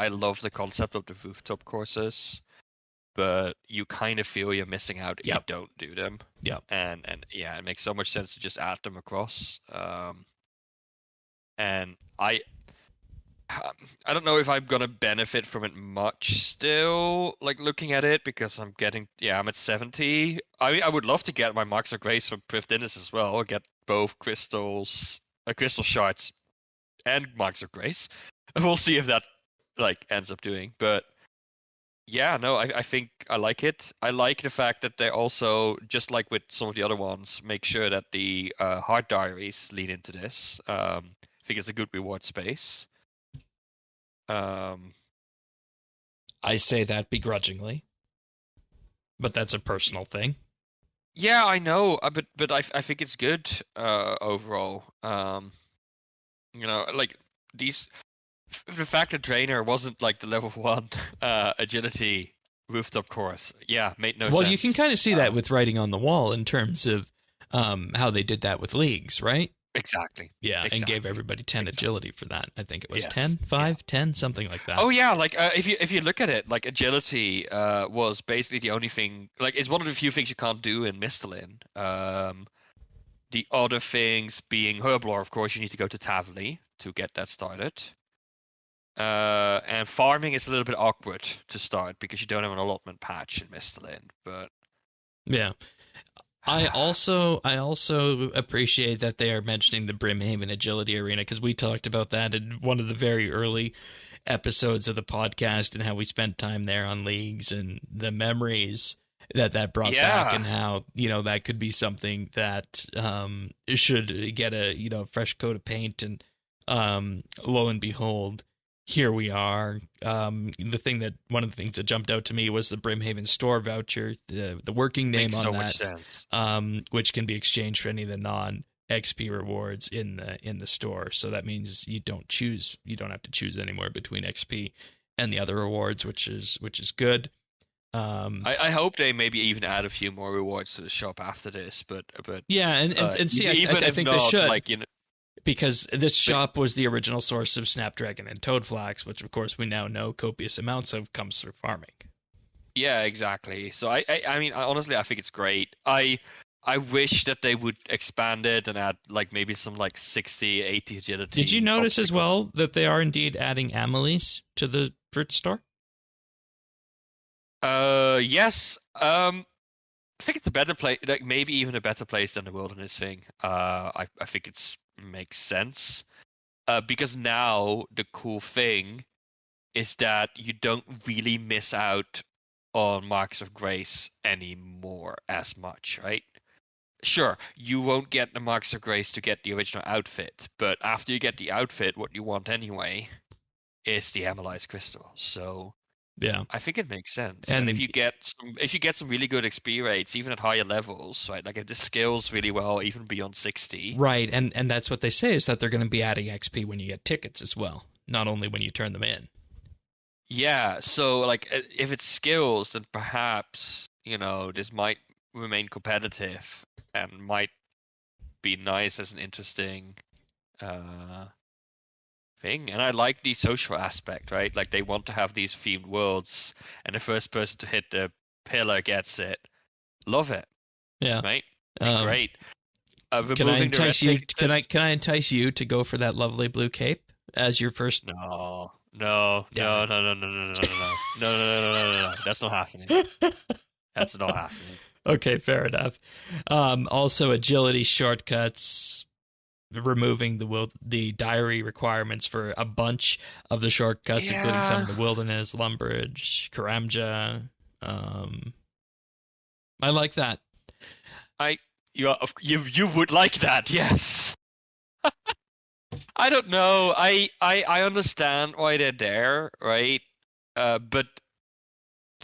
love the concept of the rooftop courses, but you kind of feel you're missing out if you don't do them. Yeah. And yeah, it makes so much sense to just add them across. And I don't know if I'm gonna benefit from it much still, like, looking at it, because I'm at 70. I would love to get my Marks of Grace from Priv Dinners as well, or get both crystal shards and Marks of Grace. And we'll see if that ends up doing. But yeah, no, I think I like it. I like the fact that they also, just like with some of the other ones, make sure that the heart diaries lead into this. I think it's a good reward space. I say that begrudgingly, but that's a personal thing. Yeah, I know, but I think it's good overall. The fact that Drainer wasn't the level 1 agility rooftop course, made no sense. Well, you can kind of see that with writing on the wall in terms of how they did that with leagues, right? Exactly. Yeah, and gave everybody 10 agility for that. I think it was 10, 5, 10, something like that. Oh yeah, if you look at it, agility was basically the only thing, it's one of the few things you can't do in Misthalin. The other things being Herblore, of course, you need to go to Tavli to get that started. And farming is a little bit awkward to start because you don't have an allotment patch in Misthalin, but yeah. I also appreciate that they are mentioning the Brimhaven Agility Arena, because we talked about that in one of the very early episodes of the podcast and how we spent time there on leagues and the memories that brought back, and how that could be something that should get a fresh coat of paint, and lo and behold, here we are. One of the things that jumped out to me was the Brimhaven store voucher, the working name Makes on so that, much sense. which can be exchanged for any of the non XP rewards in the store. So that means you don't have to choose anymore between XP and the other rewards, which is good. I hope they maybe even add a few more rewards to the shop after this, but yeah, and see, even I if think not, they should, like, you know, because this shop was the original source of Snapdragon and Toadflax, which of course we now know copious amounts of comes through farming. yeah, exactly. So I mean, honestly, I think it's great. I wish that they would expand it and add like maybe some like 60, 80 agility. Did you notice as well that they are indeed adding Amelie's to the fruit store? Yes. I think it's a better place, like maybe even a better place than the wilderness thing. I think it's makes sense. Because now the cool thing is that you don't really miss out on Marks of Grace anymore as much, right? Sure, you won't get the Marks of Grace to get the original outfit, but after you get the outfit, what you want anyway is the Amelized Crystal. So yeah, I think it makes sense. And if you get some really good XP rates, even at higher levels, right? Like if this scales really well, even beyond 60. Right, and that's what they say is that they're going to be adding XP when you get tickets as well, not only when you turn them in. Yeah, so like if it scales, then perhaps, this might remain competitive and might be nice as an interesting thing. And I like the social aspect, right? Like they want to have these themed worlds, and the first person to hit the pillar gets it. Love it. Yeah. Right? Great. Can I entice you? Can I entice you to go for that lovely blue cape as your first? No. Yeah. No. That's not happening. That's not happening. Okay, fair enough. Also, agility shortcuts, removing the diary requirements for a bunch of the shortcuts, including some of the wilderness, Lumbridge, Karamja. I like that. You would like that, yes. I don't know. I understand why they're there, right? But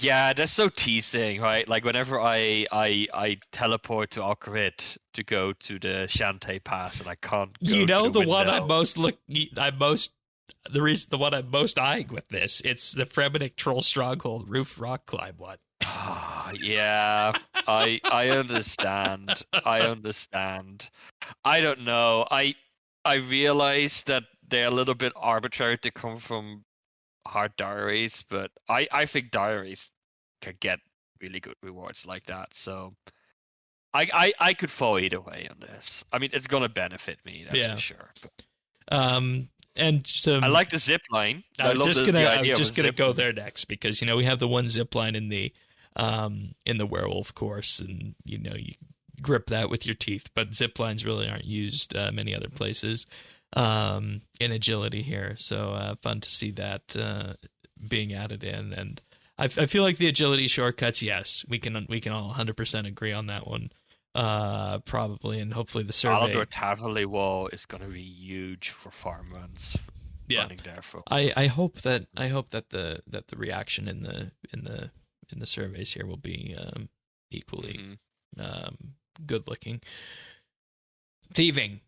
yeah, that's so teasing, right? Like whenever I teleport to Alcarit to go to the Shantae Pass, and I can't go the one I'm most eyeing with this. It's the Fremennik Troll Stronghold roof rock climb one. Yeah, I understand. I understand. I don't know. I realize that they're a little bit arbitrary to come from hard diaries, but I think diaries can get really good rewards like that. So I could fall either way on this. I mean, it's gonna benefit me, that's for sure. But, and some, I like the zip line. I'm just gonna go there next because we have the one zip line in the werewolf course, and you grip that with your teeth. But zip lines really aren't used many other places in agility here. So fun to see that being added in, and I feel like the agility shortcuts. Yes, we can all 100% agree on that one. Probably, and hopefully the survey. Alador Taverley Wall is going to be huge for farm runs. Running there for. I hope that the reaction in the surveys here will be equally good looking. Thieving,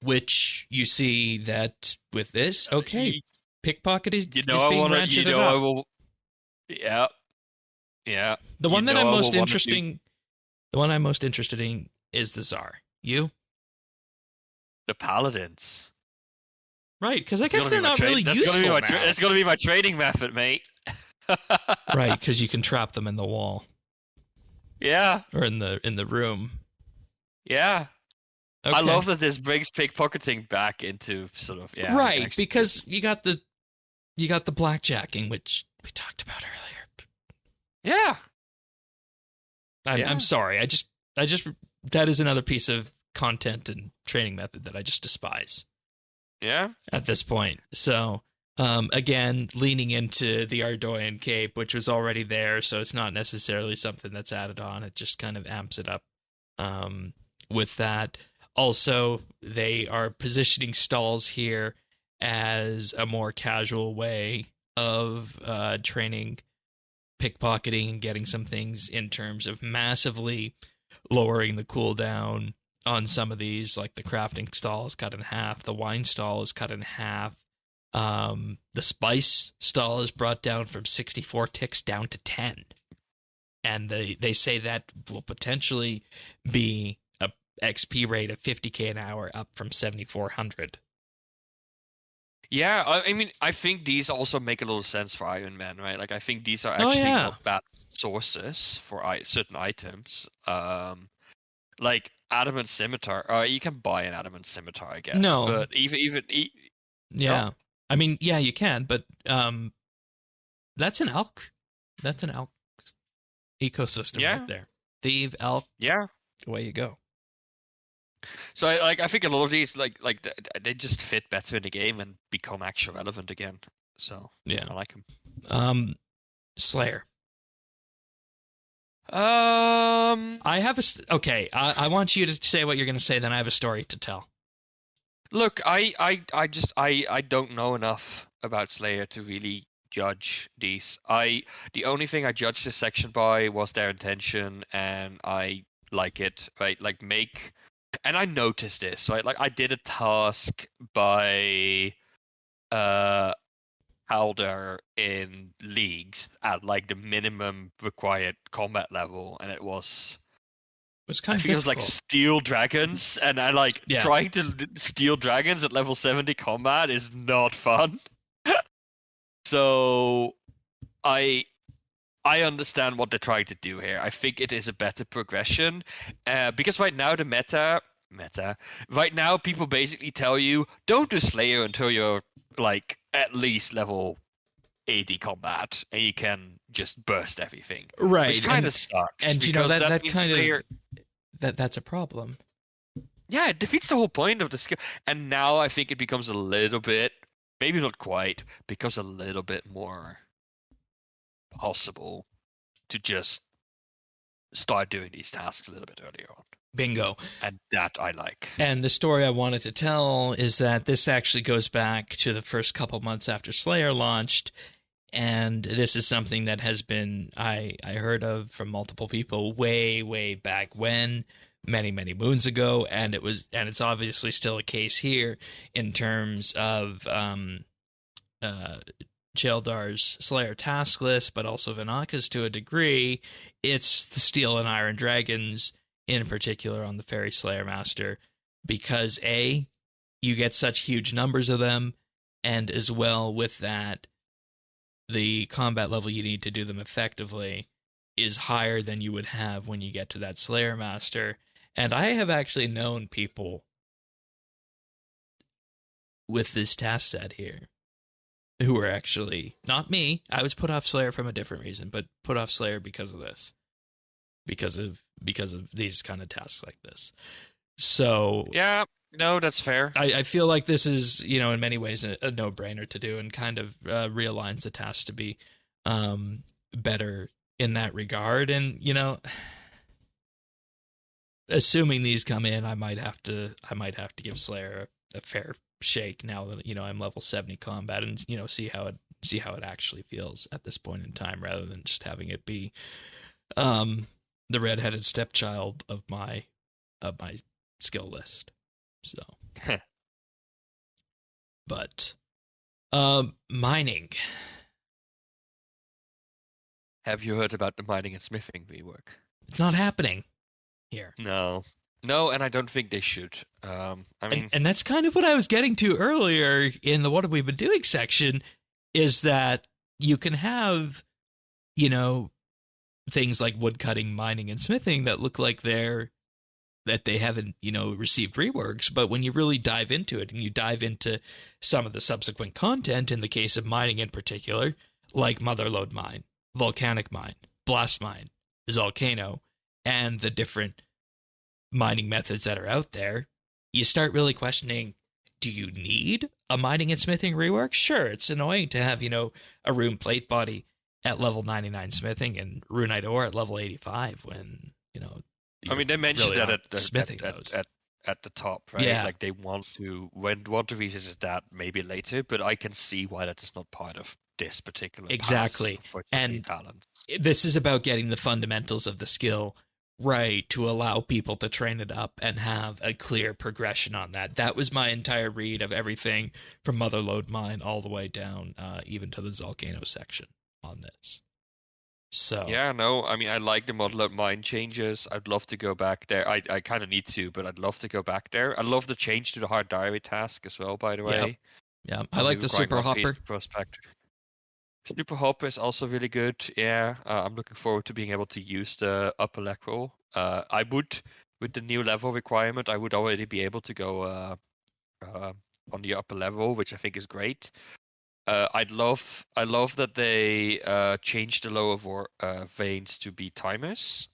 which you see that with this, okay, pickpocket is being ratcheted up. Yeah. The one that I'm most interested in is the Tsar. You? The Paladins. Right, because I guess they're not really useful now. It's going to be my trading method, mate. Right, because you can trap them in the wall. Yeah. Or in the room. Yeah. Okay. I love that this brings pickpocketing back into sort of right, because you got the blackjacking, which we talked about earlier. Yeah. I'm sorry. I just that is another piece of content and training method that I just despise. Yeah. At this point. So, again, leaning into the Ardoyan Cape, which was already there, so it's not necessarily something that's added on. It just kind of amps it up with that. Also, they are positioning stalls here as a more casual way of training pickpocketing and getting some things in terms of massively lowering the cooldown on some of these, like the crafting stall is cut in half, the wine stall is cut in half, the spice stall is brought down from 64 ticks down to 10. And they say that will potentially be a XP rate of 50k an hour, up from 7,400. Yeah, I mean, I think these also make a little sense for Iron Man, right? Like, I think these are actually not bad sources for certain items. Like Adamant Scimitar. You can buy an Adamant Scimitar, I guess. No, but yeah, I mean, yeah, you can, but that's an elk. That's an elk ecosystem right there. Thief, elk. Yeah, away you go. So I think a lot of these they just fit better in the game and become actually relevant again. So yeah, I like them. Slayer. I have I want you to say what you're going to say. Then I have a story to tell. Look, I don't know enough about Slayer to really judge these. The only thing I judged this section by was their intention, and I like it. Right, like and I noticed this. Right, like I did a task by Halder in leagues at like the minimum required combat level, and it was kind of difficult. It was like steel dragons, and I trying to steal dragons at level 70 combat is not fun. So I understand what they're trying to do here. I think it is a better progression, because right now the meta right now people basically tell you don't do Slayer until you're like at least level 80 combat, and you can just burst everything. Right, which kind of sucks. And you know that kind Slayer, of that's a problem. Yeah, it defeats the whole point of the skill. And now I think it becomes a little bit, maybe not quite, becomes a little bit more possible to just start doing these tasks a little bit earlier on. Bingo. And that I like. And the story I wanted to tell is that this actually goes back to the first couple months after Slayer launched, and this is something that has been I heard of from multiple people way back when, many moons ago, and it's obviously still a case here in terms of Chaldar's Slayer task list, but also Vinaka's to a degree. It's the Steel and Iron Dragons, in particular on the Fairy Slayer Master, because A, you get such huge numbers of them, and as well with that, the combat level you need to do them effectively is higher than you would have when you get to that Slayer Master. And I have actually known people with this task set here who were actually, not me, I was put off Slayer from a different reason, but put off Slayer because of this. Because of these kind of tasks like this. So yeah, no, that's fair. I feel like this is, in many ways a no-brainer to do, and kind of realigns the task to be better in that regard. And assuming these come in, I might have to give Slayer a fair shake now that I'm level 70 combat, and see how it actually feels at this point in time, rather than just having it be the redheaded stepchild of my skill list. So but mining. Have you heard about the mining and smithing rework? It's not happening here. No, and I don't think they should. I mean, and that's kind of what I was getting to earlier in the "What Have We Been Doing" section, is that you can have, things like woodcutting, mining, and smithing that look like that they haven't, received reworks, but when you really dive into it and you dive into some of the subsequent content, in the case of mining in particular, like Motherlode Mine, Volcanic Mine, Blast Mine, Volcano, and the different mining methods that are out there, you start really questioning, do you need a mining and smithing rework? Sure, it's annoying to have, a rune plate body at level 99 smithing and runite ore at level 85 when, I mean, they mentioned really that smithing at at the top, right? Yeah. Like they want to revisit that maybe later, but I can see why that is not part of this particular Exactly. pass of Project And Rebalance. this is about getting the fundamentals of the skill right to allow people to train it up and have a clear progression on that. That was my entire read of everything from Motherlode Mine all the way down, even to the Zolgano section on this. So Yeah, no, I mean, I like the model of mine changes. I'd love to go back there. I kind of need to, but I'd love to go back there. I love the change to the hard diary task as well, by the way. yeah, I like the Super Hopper. Prospect. Super Hopper is also really good. Yeah, I'm looking forward to being able to use the upper level. I would, with the new level requirement, I would already be able to go on the upper level, which I think is great. I love that they changed the lower veins to be timers,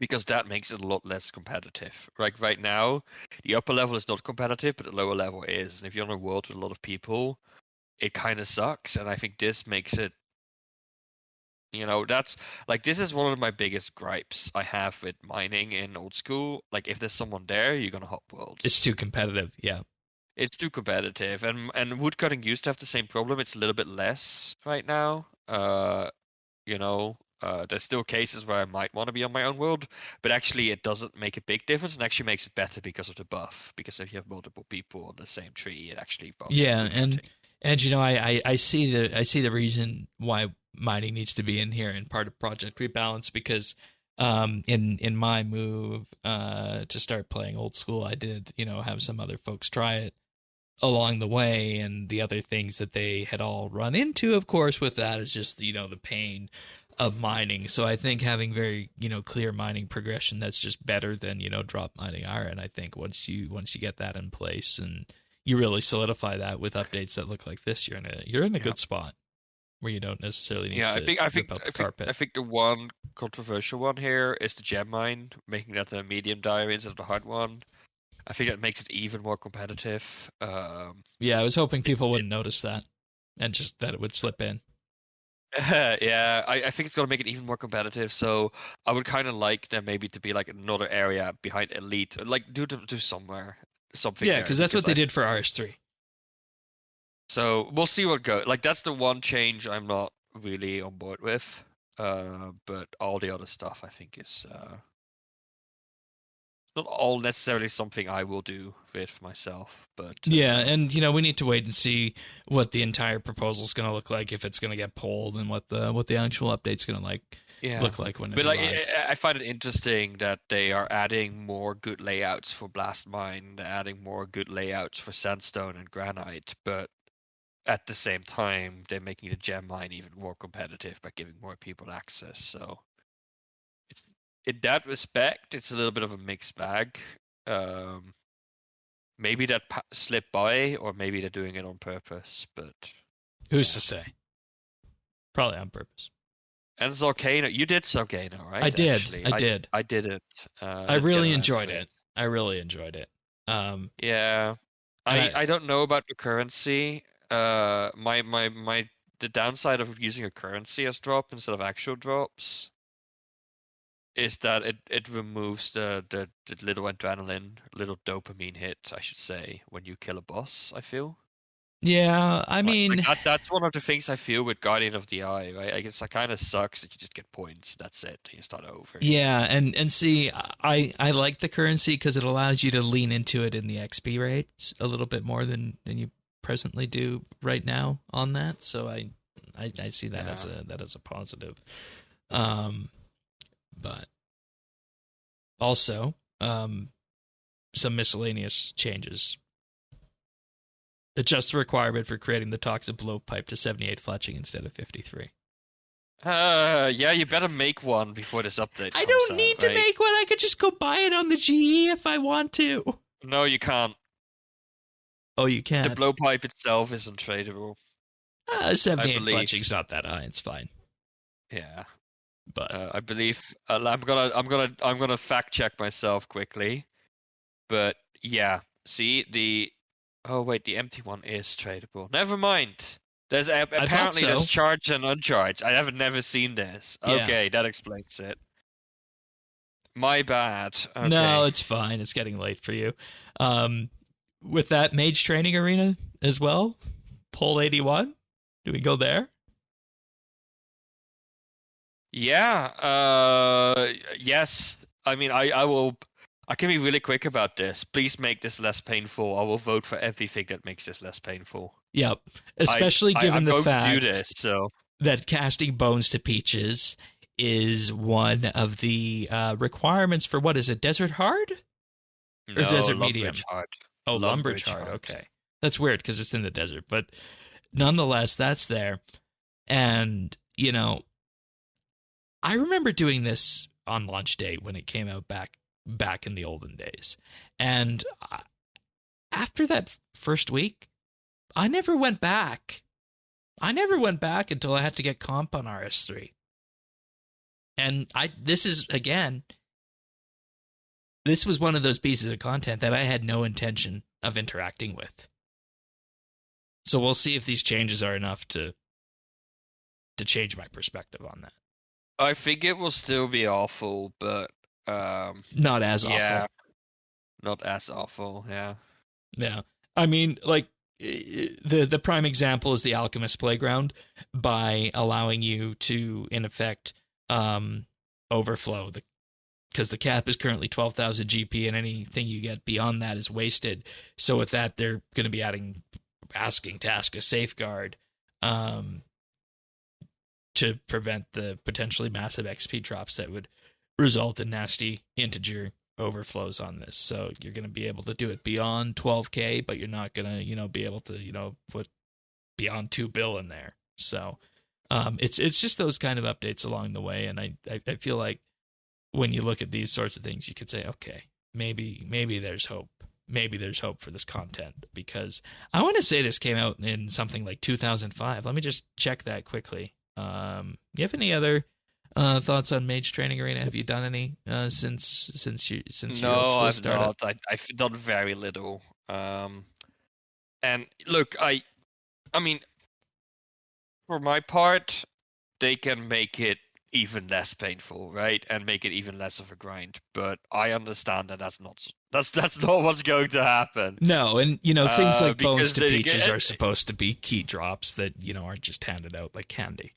because that makes it a lot less competitive. Like right now, the upper level is not competitive, but the lower level is. And if you're on a world with a lot of people, it kind of sucks. And I think this makes it, that's like, this is one of my biggest gripes I have with mining in old school. Like, if there's someone there, you're gonna hop worlds. It's too competitive. Yeah. It's too competitive, and woodcutting used to have the same problem. It's a little bit less right now. There's still cases where I might want to be on my own world, but actually it doesn't make a big difference, and actually makes it better because of the buff. Because if you have multiple people on the same tree, it actually buffs. Yeah, and I see the reason why mining needs to be in here and part of Project Rebalance, because in my move to start playing old school, I did have some other folks try it along the way, and the other things that they had all run into, of course, with that is just the pain of mining. So I think having very clear mining progression, that's just better than drop mining iron. I think once you get that in place and you really solidify that with updates that look like this, you're in a good spot where you don't necessarily need to rip out the carpet. I think the one controversial one here is the gem mine, making that a medium diary instead of the hard one. I think that makes it even more competitive. Yeah, I was hoping people wouldn't notice that, and just that it would slip in. Yeah, I think it's going to make it even more competitive. So I would kind of like there maybe to be like another area behind Elite, like do somewhere something. Yeah, because that's what they did for RS3. So we'll see what goes. Like, that's the one change I'm not really on board with. But all the other stuff I think is not all necessarily something I will do with myself, but yeah, and we need to wait and see what the entire proposal is going to look like, if it's going to get pulled, and what the actual update's going to look like when it arrives. I find it interesting that they are adding more good layouts for Blast Mine, they're adding more good layouts for Sandstone and Granite, but at the same time they're making the gem mine even more competitive by giving more people access. So in that respect, it's a little bit of a mixed bag. Maybe that slipped by, or maybe they're doing it on purpose. But who's to say? Probably on purpose. And Zolgano, you did Zolgano, right? I did. Actually. I did. I did it. I really enjoyed it. I really enjoyed it. Yeah. I don't know about the currency. The downside of using a currency as drop instead of actual drops is that it removes the little adrenaline, little dopamine hit, I should say, when you kill a boss, I feel. Yeah, I mean... that's one of the things I feel with Guardian of the Eye, right? I guess it kind of sucks that you just get points, that's it, you start over. Yeah, and see, I like the currency because it allows you to lean into it in the XP rates a little bit more than you presently do right now on that, so I see that as a positive. But also, some miscellaneous changes. Adjust the requirement for creating the toxic blowpipe to 78 fletching instead of 53. Yeah, you better make one before this update. I don't need to make one. I could just go buy it on the GE if I want to. No, you can't. Oh, you can't? The blowpipe itself is untradeable. 78 fletching's not that high. It's fine. Yeah. But I believe I'm gonna fact check myself quickly, but yeah. See the the empty one is tradable. Never mind. There's apparently there's charged and uncharged. I have never seen this. Yeah. Okay, that explains it. My bad. Okay. No, it's fine. It's getting late for you. With that Mage Training Arena as well, poll 81. Do we go there? Yeah. Yes. I mean, I will. I can be really quick about this. Please make this less painful. I will vote for everything that makes this less painful. Yep. Especially given I'm the going fact to do this, so that casting Bones to Peaches is one of the requirements for, what is it, Desert Hard? Or no, Desert Lumbridge Medium? Hard. Oh, Lumbridge Hard. Okay. That's weird because it's in the desert. But nonetheless, that's there. And, you know, I remember doing this on launch day when it came out back in the olden days. And after that first week, I never went back. I never went back until I had to get comp on RS3. And this was one of those pieces of content that I had no intention of interacting with. So we'll see if these changes are enough to change my perspective on that. I think it will still be awful, but not as awful. Not as awful. Yeah. Yeah. I mean, like, the prime example is the Alchemist Playground, by allowing you to, in effect, overflow because the cap is currently 12,000 GP, and anything you get beyond that is wasted. So with that, they're going to be asking to ask a safeguard to prevent the potentially massive XP drops that would result in nasty integer overflows on this. So you're going to be able to do it beyond 12K, but you're not going to, be able to, put beyond 2 bill in there. So it's just those kind of updates along the way. And I feel like when you look at these sorts of things, you could say, okay, maybe there's hope. Maybe there's hope for this content, because I want to say this came out in something like 2005. Let me just check that quickly. You have any other thoughts on Mage Training Arena? Have you done any since you No, I've started? not. I've done very little. And look, I mean, for my part, they can make it even less painful, right? And make it even less of a grind. But I understand that that's not what's going to happen. No, and things like Bones to because Peaches are supposed to be key drops that aren't just handed out like candy.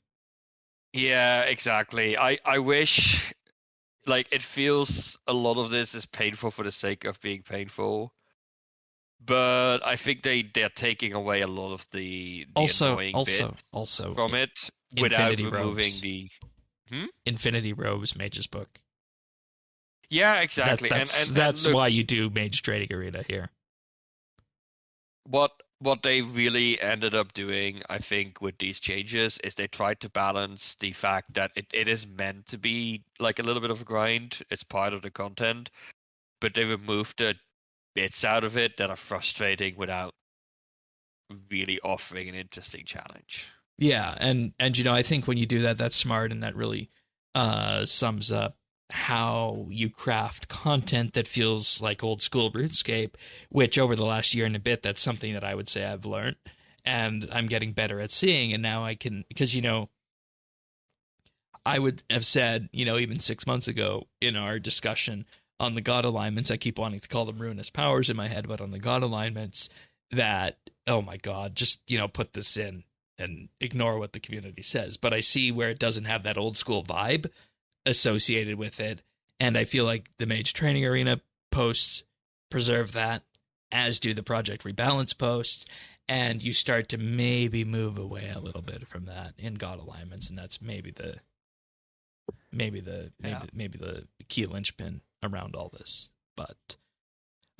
Yeah, exactly. I wish, like, it feels a lot of this is painful for the sake of being painful. But I think they're taking away a lot of the annoying bits from it without removing the Infinity Robes Mage's Book. Yeah, exactly. That's look, why you do Mage Training Arena here. What they really ended up doing, I think, with these changes is they tried to balance the fact that it is meant to be like a little bit of a grind. It's part of the content, but they removed the bits out of it that are frustrating without really offering an interesting challenge. Yeah, and I think when you do that, that's smart, and that really sums up how you craft content that feels like old school RuneScape, which over the last year and a bit, that's something that I would say I've learned, and I'm getting better at seeing, and now I can, because, I would have said, even 6 months ago in our discussion on the God alignments, I keep wanting to call them ruinous powers in my head, but on the God alignments, that, oh my God, just, put this in and ignore what the community says. But I see where it doesn't have that old school vibe associated with it, and I feel like the Mage Training Arena posts preserve that, as do the Project Rebalance posts, and you start to maybe move away a little bit from that in God alignments, and that's maybe the key linchpin around all this. But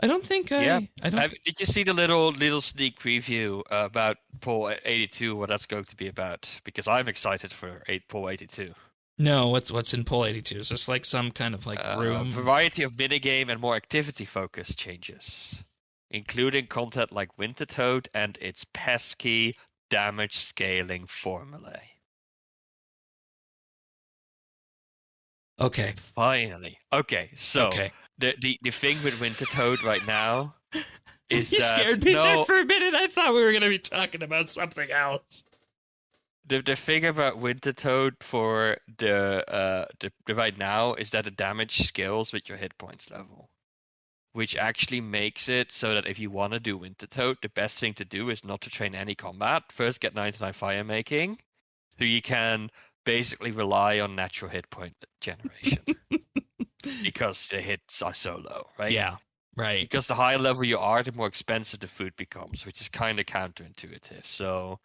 I don't think did you see the little sneak preview about poll 82? What that's going to be about? Because I'm excited for poll 82. No, what's in poll 82? Is this like some kind of like room? Variety of minigame and more activity-focused changes, including content like Winter Toad and its pesky damage scaling formulae. Okay. Finally. Okay, so the thing with Winter Toad right now is you that... scared me there for a minute. I thought we were going to be talking about something else. The thing about Winter Toad for the right now is that the damage scales with your hit points level, which actually makes it so that if you want to do Winter Toad, the best thing to do is not to train any combat. First, get 99 fire making, so you can basically rely on natural hit point generation because the hits are so low, right? Yeah, right. Because the higher level you are, the more expensive the food becomes, which is kind of counterintuitive. So,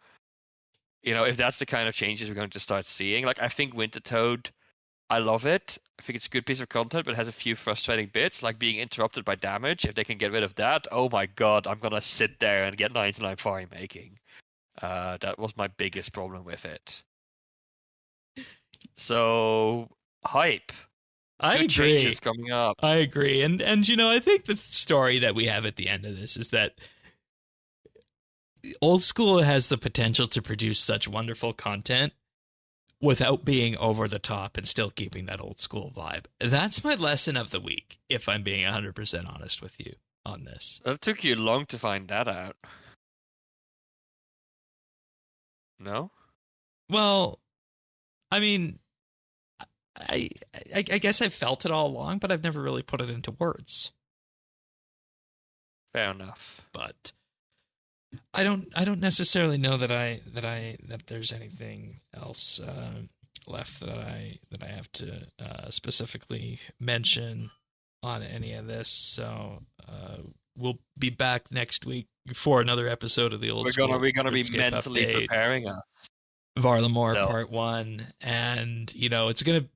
if that's the kind of changes we're going to start seeing, like I think Winter Toad, I love it. I think it's a good piece of content, but it has a few frustrating bits, like being interrupted by damage. If they can get rid of that, oh my god, I'm gonna sit there and get 99 fire making. That was my biggest problem with it. So, hype. I Good agree. changes coming up. I agree. And I think the story that we have at the end of this is that Old School has the potential to produce such wonderful content without being over the top and still keeping that old school vibe. That's my lesson of the week, if I'm being 100% honest with you on this. It took you long to find that out. No? Well, I mean, I guess I've felt it all along, but I've never really put it into words. Fair enough. But I don't necessarily know that there's anything else left that I have to specifically mention on any of this. So we'll be back next week for another episode of the Old School. We're gonna be mentally update. preparing us. Varlamore So. Part 1, and it's gonna.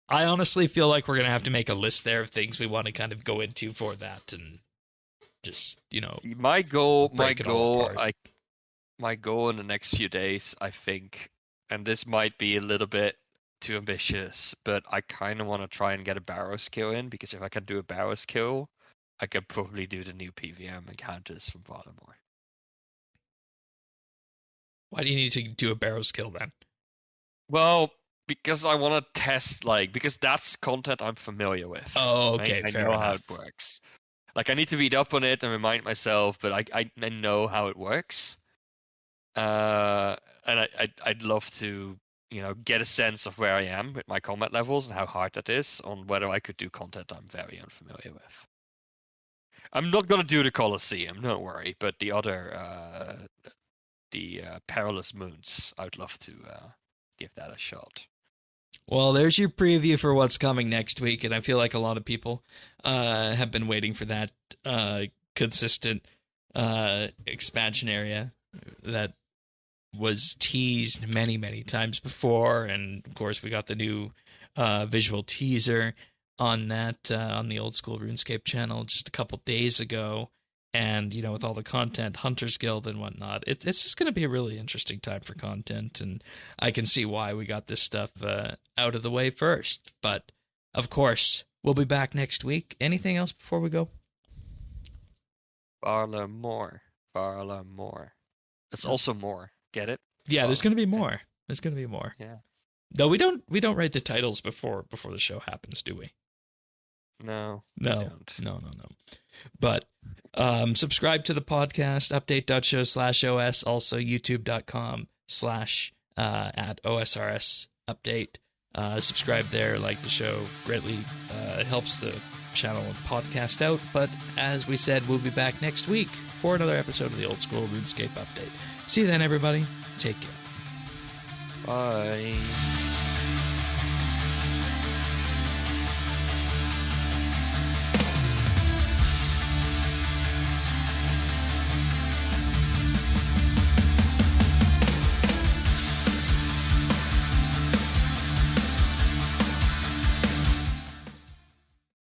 I honestly feel like we're gonna have to make a list there of things we want to kind of go into for that, and just my goal in the next few days, I think, and this might be a little bit too ambitious, but I kind of want to try and get a barrow skill in, because if I can do a barrow skill, I could probably do the new PVM encounters from Varlamore. Why do you need to do a barrow skill then? Well, because I want to test, because that's content I'm familiar with. Oh, okay, right? fair I know enough. how it works. Like, I need to read up on it and remind myself, but I know how it works. And I'd love to, get a sense of where I am with my combat levels and how hard that is, on whether I could do content I'm very unfamiliar with. I'm not going to do the Colosseum, don't worry, but the other, Perilous Moons, I'd love to give that a shot. Well, there's your preview for what's coming next week, and I feel like a lot of people have been waiting for that consistent expansion area that was teased many, many times before, and of course we got the new visual teaser on that on the Old School RuneScape channel just a couple days ago. And, with all the content, Hunter's Guild and whatnot, it's just going to be a really interesting time for content. And I can see why we got this stuff out of the way first. But, of course, we'll be back next week. Anything else before we go? Varlamore. It's also more. Get it? Yeah, there's going to be more. There's going to be more. Yeah. No, we don't write the titles before the show happens, do we? No. No. But subscribe to the podcast, update.show/OS, also youtube.com/ at OSRS update. Subscribe there, like the show, greatly helps the channel and podcast out. But as we said, we'll be back next week for another episode of the Old School RuneScape update. See you then, everybody. Take care. Bye.